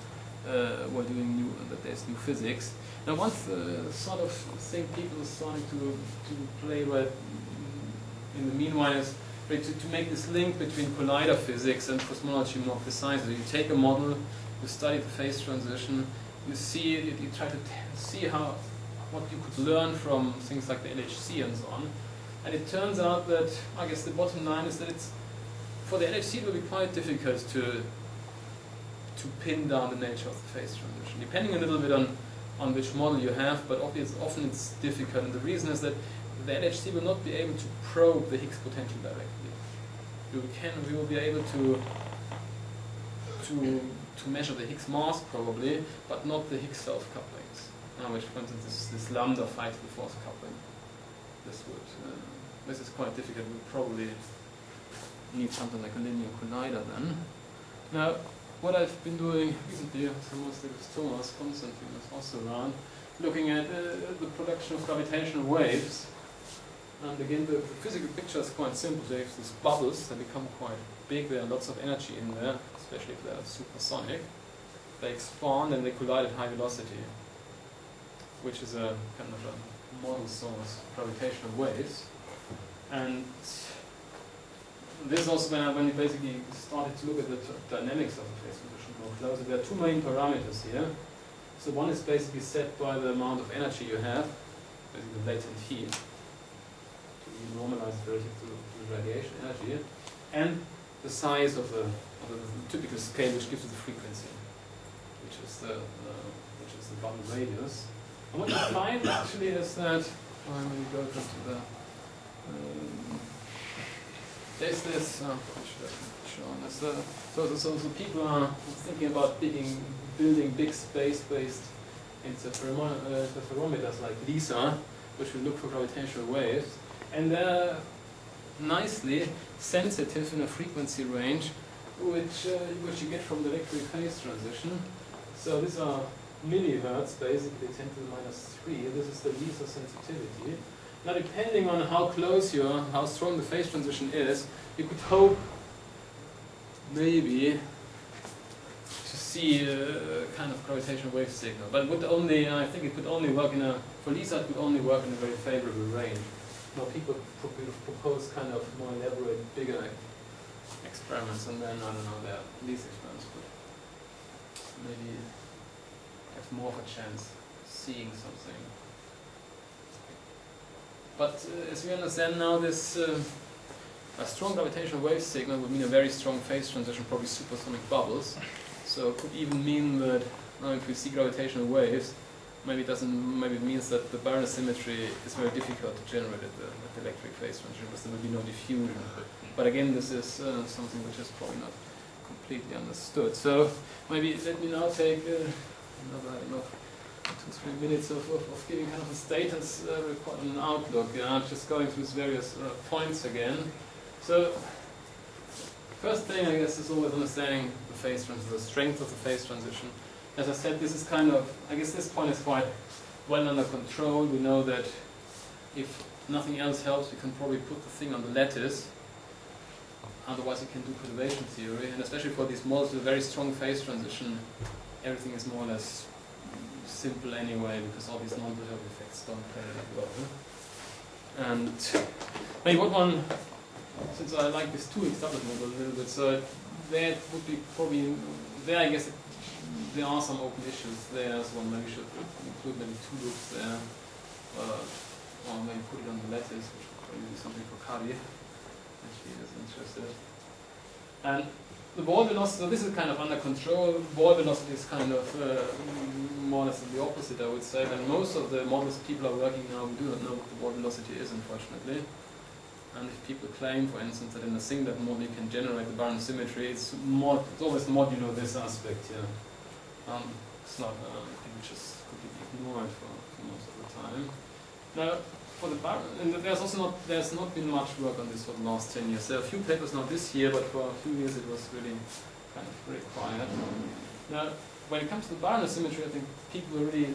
B: were doing that there's new physics. Now, one sort of thing people are starting to play with in the meanwhile is to make this link between collider physics and cosmology more precisely. You take a model, you study the phase transition, you see it, you try to see what you could learn from things like the LHC and so on. And it turns out that, I guess the bottom line is that for the LHC it will be quite difficult to pin down the nature of the phase transition, depending a little bit on which model you have, but often it's difficult. And the reason is that the LHC will not be able to probe the Higgs potential directly. We will be able to measure the Higgs mass probably, but not the Higgs self-couplings, which for instance this lambda 5 to the 4th coupling. This is quite difficult. We'll probably need something like a linear collider then. Now, what I've been doing recently, so mostly with Thomas Constantine is also around, looking at the production of gravitational waves. And again, the physical picture is quite simple. They have these bubbles that become quite big. There are lots of energy in there, especially if they're supersonic. They expand and they collide at high velocity, which is a kind of a model source gravitational waves. And this is also when we basically started to look at the dynamics of the phase transition more closely. There are two main parameters here. So one is basically set by the amount of energy you have, basically the latent heat, to be normalized relative to the radiation energy, and the size of the typical scale, which gives you the frequency, which is the bubble radius. And what you find actually is that when you go to the there's this, what should I show on this? So people are thinking about building big space-based interferometers like LISA, which will look for gravitational waves, and they're nicely sensitive in a frequency range, which you get from the electric phase transition. So these are millihertz, basically 10 to the minus 3. This is the LISA sensitivity. Now, depending on how strong the phase transition is, you could hope maybe to see a kind of gravitational wave signal. But I think it could only work for LISA it could only work in a very favorable range. Now, people propose kind of more elaborate, bigger experiments, and then, I don't know, these experiments could maybe have more of a chance of seeing something. But as we understand now, this a strong gravitational wave signal would mean a very strong phase transition, probably supersonic bubbles. So it could even mean that if we see gravitational waves, maybe it means that the Barron symmetry is very difficult to generate at the electric phase transition, because there will be no diffusion. But again, this is something which is probably not completely understood. So maybe let me now take another 2-3 minutes of giving kind of a status report and an outlook, just going through these various points again. So, first thing I guess is always understanding the phase transition, the strength of the phase transition. As I said, this is I guess this point is quite well under control. We know that if nothing else helps, we can probably put the thing on the lattice. Otherwise, you can do perturbation theory, and especially for these models with a very strong phase transition, everything is more or less simple anyway, because all these non-perturbative effects don't play that well. And maybe since I like this 2x doublet model a little bit, so that would be probably, I guess there are some open issues there, so one maybe should include maybe 2 loops there, or maybe put it on the lattice, which would probably be something for Kari, if she is interested. And the ball velocity, so this is kind of under control. Ball velocity is kind of more or less the opposite, I would say. And most of the models people are working now, we do not know what the ball velocity is, unfortunately. And if people claim, for instance, that in a singlet model you can generate the Barron symmetry, it's always modulo this aspect here. It's not a thing which is completely ignored for most of the time. Now, for the and there's not been much work on this for the last 10 years. There are a few papers now this year, but for a few years it was really kind of very quiet. Now, when it comes to the Barron symmetry, I think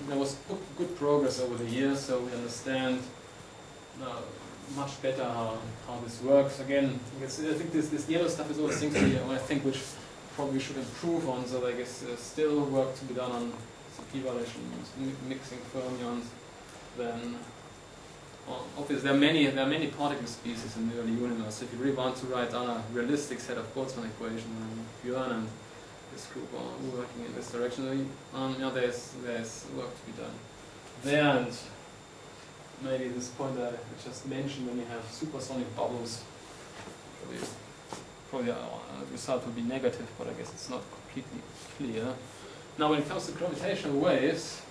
B: there was good progress over the years, so we understand much better how this works. Again, I think this yellow stuff is all things which probably should improve on, so I guess there's still work to be done on p-valuations, mixing fermions. Then, obviously, there are many particle species in the early universe. So if you really want to write down a realistic set of Boltzmann equations, then Björn and this group are working in this direction. There's work to be done there, and maybe this point I just mentioned, when you have supersonic bubbles, probably the result will be negative, but I guess it's not completely clear. Now, when it comes to gravitational waves,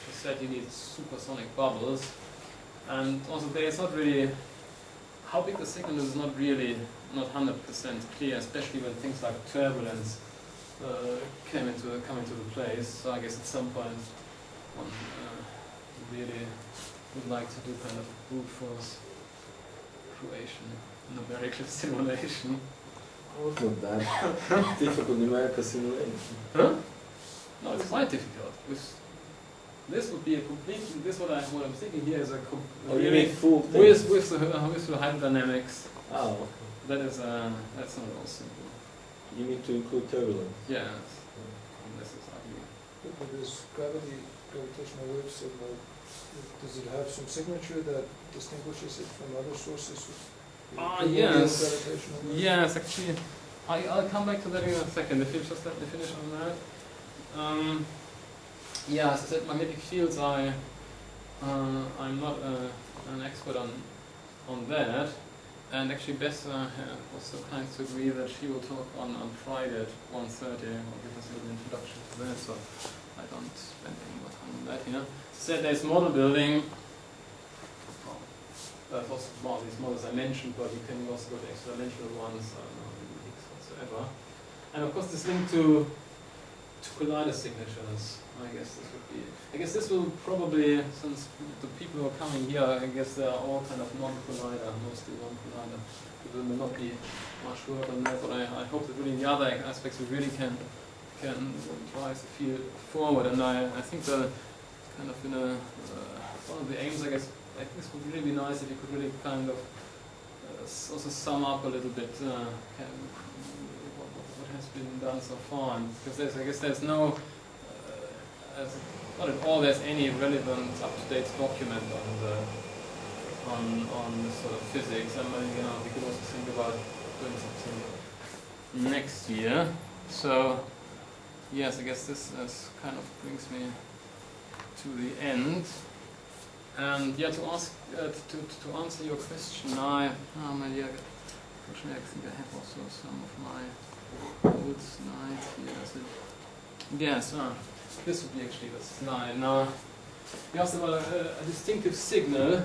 B: I said you need supersonic bubbles, and also it's not really how big the signal is not 100% clear, especially when things like turbulence come into the place. So I guess at some point one really would like to do kind of brute force Croatian numerical simulation.
C: Not that difficult numerical simulation.
B: Huh? No, it's quite difficult. This would be a completely. What I'm thinking here is a
C: you mean full thing?
B: with the hydrodynamics.
C: Oh, okay.
B: That's not at all simple.
C: You need to include turbulence.
B: Yes. This is ugly.
A: But this gravitational wave signal, does it have some signature that distinguishes it from other sources?
B: Yes.
A: Gravitational waves?
B: Yes, actually, I'll come back to that in a second. If you just let me finish on that. Yeah, as I said, magnetic fields. I'm not an expert on that. And actually, Bess was so kind to agree that she will talk on Friday at 1:30 or give us a little introduction to that, so I don't spend any more time on that here. So there's model building. There's also these models I mentioned, but you can also go to extra-dimensional ones, Higgs whatsoever. And of course, this link to collider signatures. I guess this will probably, since the people who are coming here, I guess they are all kind of non-collider, mostly non-collider. There will not be much work on that, but I hope that really the other aspects we really can drive the field forward. And I think the kind of one of the aims, I guess, I think this would really be nice if you could really kind of also sum up a little bit what has been done so far, because I guess there's no. Not at all there's any relevant up-to-date document on this sort of physics. I mean, we could also think about doing something next year. So yes, I guess this kind of brings me to the end. And yeah, to answer your question, unfortunately I think I have also some of my old slides here. Yes. This would be actually the slide. Now, you asked about a distinctive signal.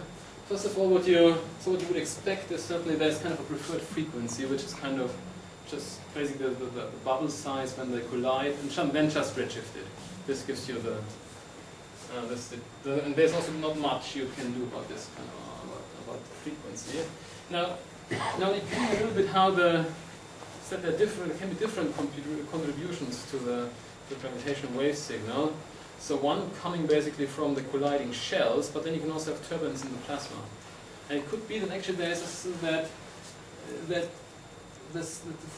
B: First of all, what you would expect is certainly there's kind of a preferred frequency, which is kind of just basically the bubble size when they collide, and then just redshifted. This gives you and there's also not much you can do about this kind of about the frequency. Now you can a little bit how there can be different contributions to the gravitational wave signal. So one coming basically from the colliding shells, but then you can also have turbulence in the plasma. And it could be that actually the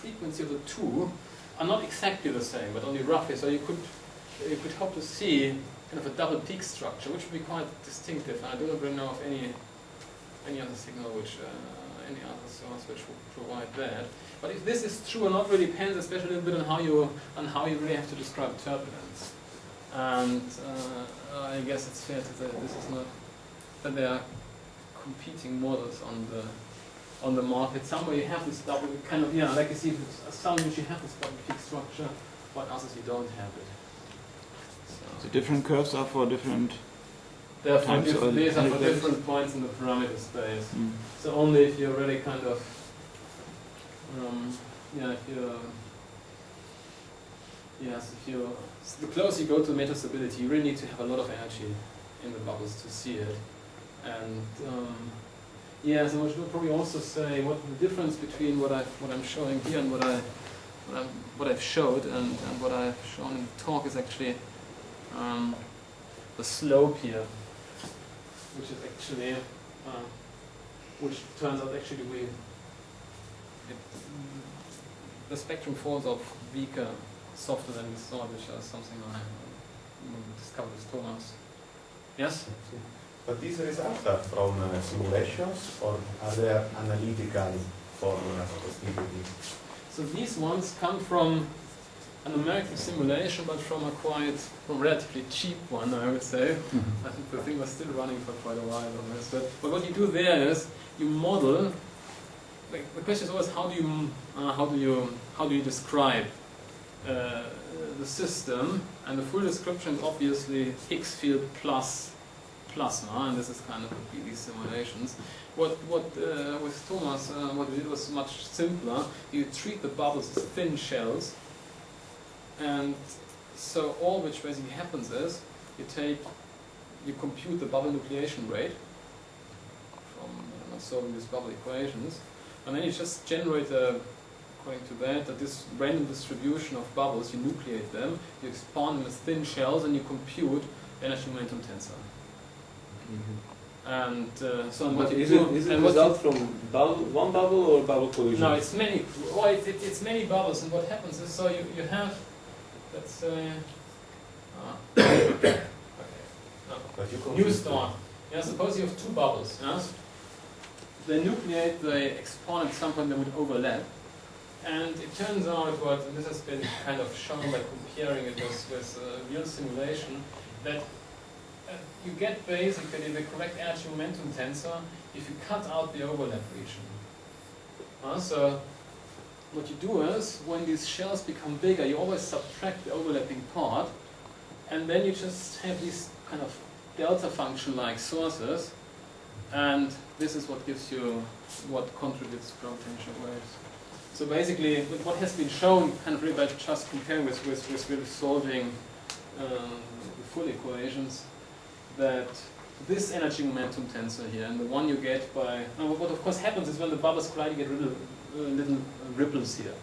B: frequency of the two are not exactly the same, but only roughly. So you could hope to see kind of a double peak structure, which would be quite distinctive. And I do not really know of any other signal any other source which would provide that. But if this is true or not really depends, especially a little bit on how you really have to describe turbulence. And I guess it's fair to say that this is not that there are competing models on the market. Somewhere you have this double kind of like you see some which you have this double peak structure, but others you don't have it.
D: So different curves are for different.
B: These are for
D: different
B: different points in the parameter space. So only if you're really kind of the closer you go to metastability, you really need to have a lot of energy in the bubbles to see it. And yeah, so I should probably also say what the difference between what I'm showing here and what I've showed and what I've shown in the talk is actually the slope here, which is actually which turns out actually to be the spectrum falls off weaker, softer than we thought, which is something I discovered with Thomas. Yes?
F: But these results are from simulations, or are they analytical formulas for stability?
B: So these ones come from an American simulation, but from relatively cheap one, I would say. I think the thing was still running for quite a while on this. But what you do there is you model. The question is always how do you describe the system, and the full description is obviously Higgs field plus plasma, and this is kind of these simulations. What with Thomas, what we did was much simpler. You treat the bubbles as thin shells, and so all which basically happens is you compute the bubble nucleation rate from solving these bubble equations, and then you just generate according to that this random distribution of bubbles. You nucleate them, you expand them as thin shells, and you compute energy momentum tensor. And so what you
C: Is
B: do,
C: it
B: and what
C: result from one bubble or bubble collision?
B: no, it's many. Well, it's many bubbles, and what happens is so you have, let's say, okay,
F: But you
B: new start. Yeah, suppose you have two bubbles. Yes, they nucleate, they expand at some point, they would overlap. And it turns out, and this has been kind of shown by comparing it with real simulation, that you get basically the correct energy momentum tensor if you cut out the overlap region. So what you do is, when these shells become bigger, you always subtract the overlapping part, and then you just have these kind of delta function-like sources, and this is what gives you, what contributes to gravitational waves. So basically, what has been shown, kind of really by just comparing with really solving the full equations, that this energy momentum tensor here, and the one you get by, what of course happens is when the bubbles collide, you get little ripples here.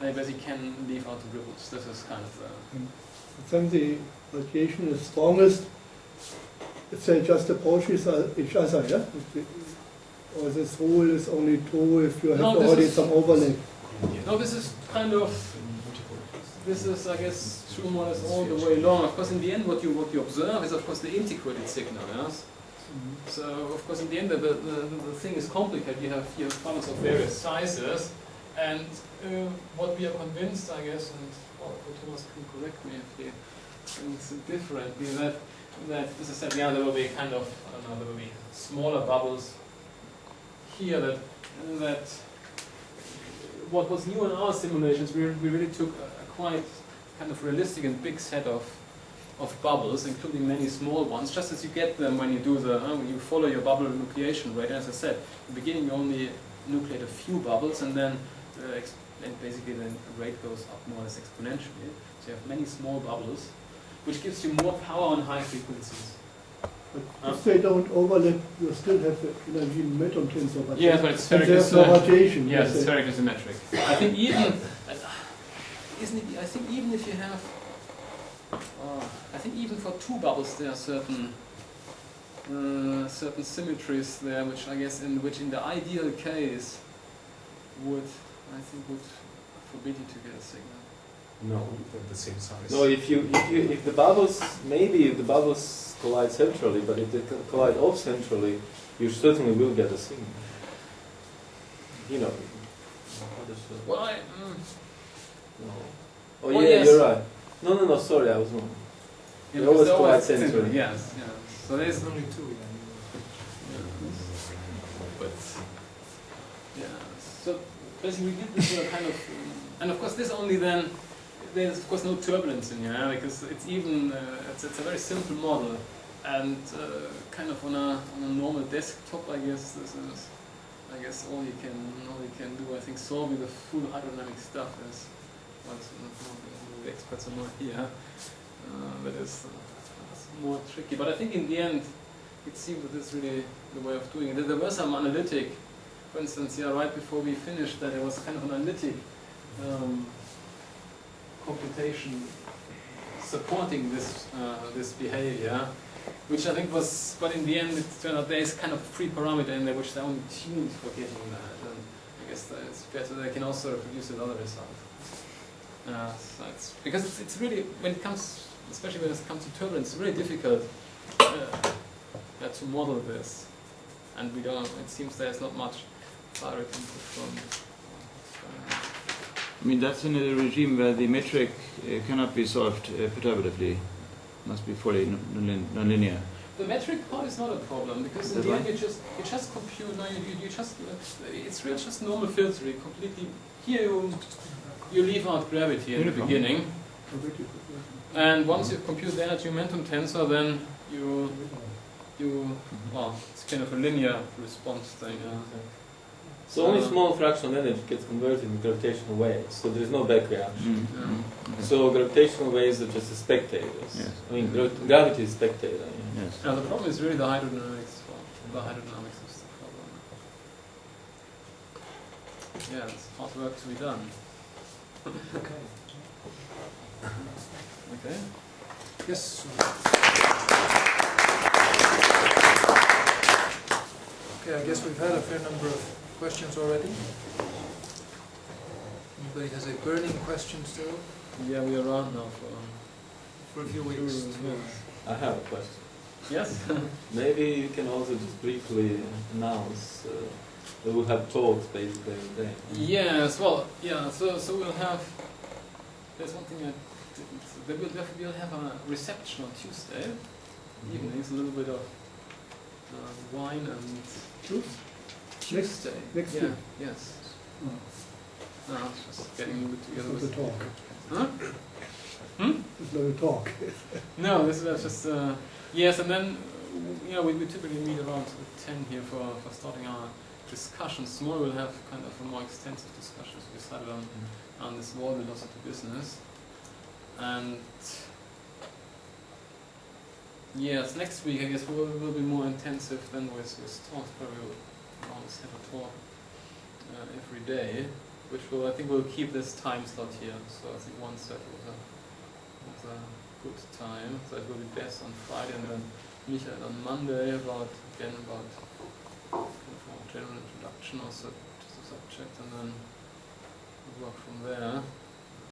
B: And you basically can leave out the ripples. This is kind of the...
G: Then the radiation is strongest if they just approach each other, yeah? Or this rule is only true if you have already some overlap?
B: No, this is kind of, this is, I guess, true more or less all the way along. Of course, in the end, what you observe is, of course, the integrated signal, yes? So, of course, in the end, the thing is complicated. You have bubbles of various sizes, and what we are convinced, I guess, and Thomas can correct me if he thinks differently, that as I said, yeah, there will be kind of, I don't know, there will be smaller bubbles here that what was new in our simulations, we really took a quite kind of realistic and big set of bubbles, including many small ones, just as you get them when you do when you follow your bubble nucleation rate. As I said, in the beginning you only nucleate a few bubbles, and then and basically then the rate goes up more or less exponentially. So you have many small bubbles, which gives you more power on high frequencies.
G: But if they don't overlap, you still have the energy momentum tensor. But
B: Yes, but it's
G: and there's no radiation.
B: Yes, it's spherically symmetric. I think even, isn't it? I think even if you have, I think even for two bubbles there are certain symmetries there, which I guess in the ideal case would forbid you to get a signal.
C: No.
A: They're the same size.
C: No, if the bubbles collide centrally, but if they collide off centrally, you certainly will get a signal. You know.
B: Well,
C: No. Oh
B: Well,
C: yeah,
B: yes.
C: you're right. No, sorry, I was wrong.
B: yeah,
C: They always
B: because
C: collide
B: they're
C: centrally.
B: Yes, yeah. So there's
A: There's only two,
B: but yeah. So basically, we did this kind of, and of course, this only then. There's of course no turbulence in here, because it's even it's a very simple model, and kind of on a normal desktop, I guess this is all you can do. I think solving the full hydrodynamic stuff is, well, the experts are not here. That is more tricky. But I think in the end, it seemed that this is really the way of doing it. There was some analytic, for instance, yeah, right before we finished that there was kind of an analytic computation supporting this behavior, which I think was, but in the end it turned out there is kind of free parameter in there which they only tuned for getting that, and I guess that it's better they can also reproduce another result. So because it's really, when it comes, especially when it comes to turbulence, it's really difficult to model this, and we don't. It seems there's not much direct input from.
D: I mean, that's in a regime where the metric cannot be solved perturbatively. Must be fully nonlinear.
B: The metric part is not a problem because in the end you just compute. No, you just it's really just normal filtering completely. Here you leave out gravity in the beginning, and once you compute the energy momentum tensor, then you well, it's kind of a linear response thing.
C: So only small fraction of energy gets converted in gravitational waves, so there is no back reaction. So gravitational waves are just spectators.
D: Yes.
C: I mean, gravity is spectator. Yeah.
D: Yes.
B: Now the problem is really the hydrodynamics. The hydrodynamics is the problem. Yeah, there's hard work to be done.
A: Okay.
B: Okay.
A: Yes. Okay, I guess we've had a fair number of questions already. Anybody has a burning question still?
B: Yeah, we are around now
A: For a few weeks.
C: I have a question.
B: Yes.
C: Maybe you can also just briefly announce that we'll have talks basically every day.
B: Yes. Well, yeah. So we'll have. There's one thing I didn't. We'll have a reception on Tuesday evenings. A little bit of wine and
G: Truth?
B: Tuesday.
G: Next
B: yeah.
G: week?
B: Yes.
G: Oh,
B: No, it's just getting a little bit together
G: it's not
B: with.
G: a talk.
B: Huh?
G: It's not a talk.
B: No, this is just yes, and then we typically meet around 10 here for starting our discussions. Tomorrow we'll have kind of a more extensive discussion. We decided on this wall velocity business, and yes, next week I guess will be more intensive than with talks. Probably we'll always have a talk every day, which I think will keep this time slot here. So I think 1:30 was a good time. So it will be best on Friday, and then Michael on Monday about kind of a general introduction also to the subject, and then we'll work from there.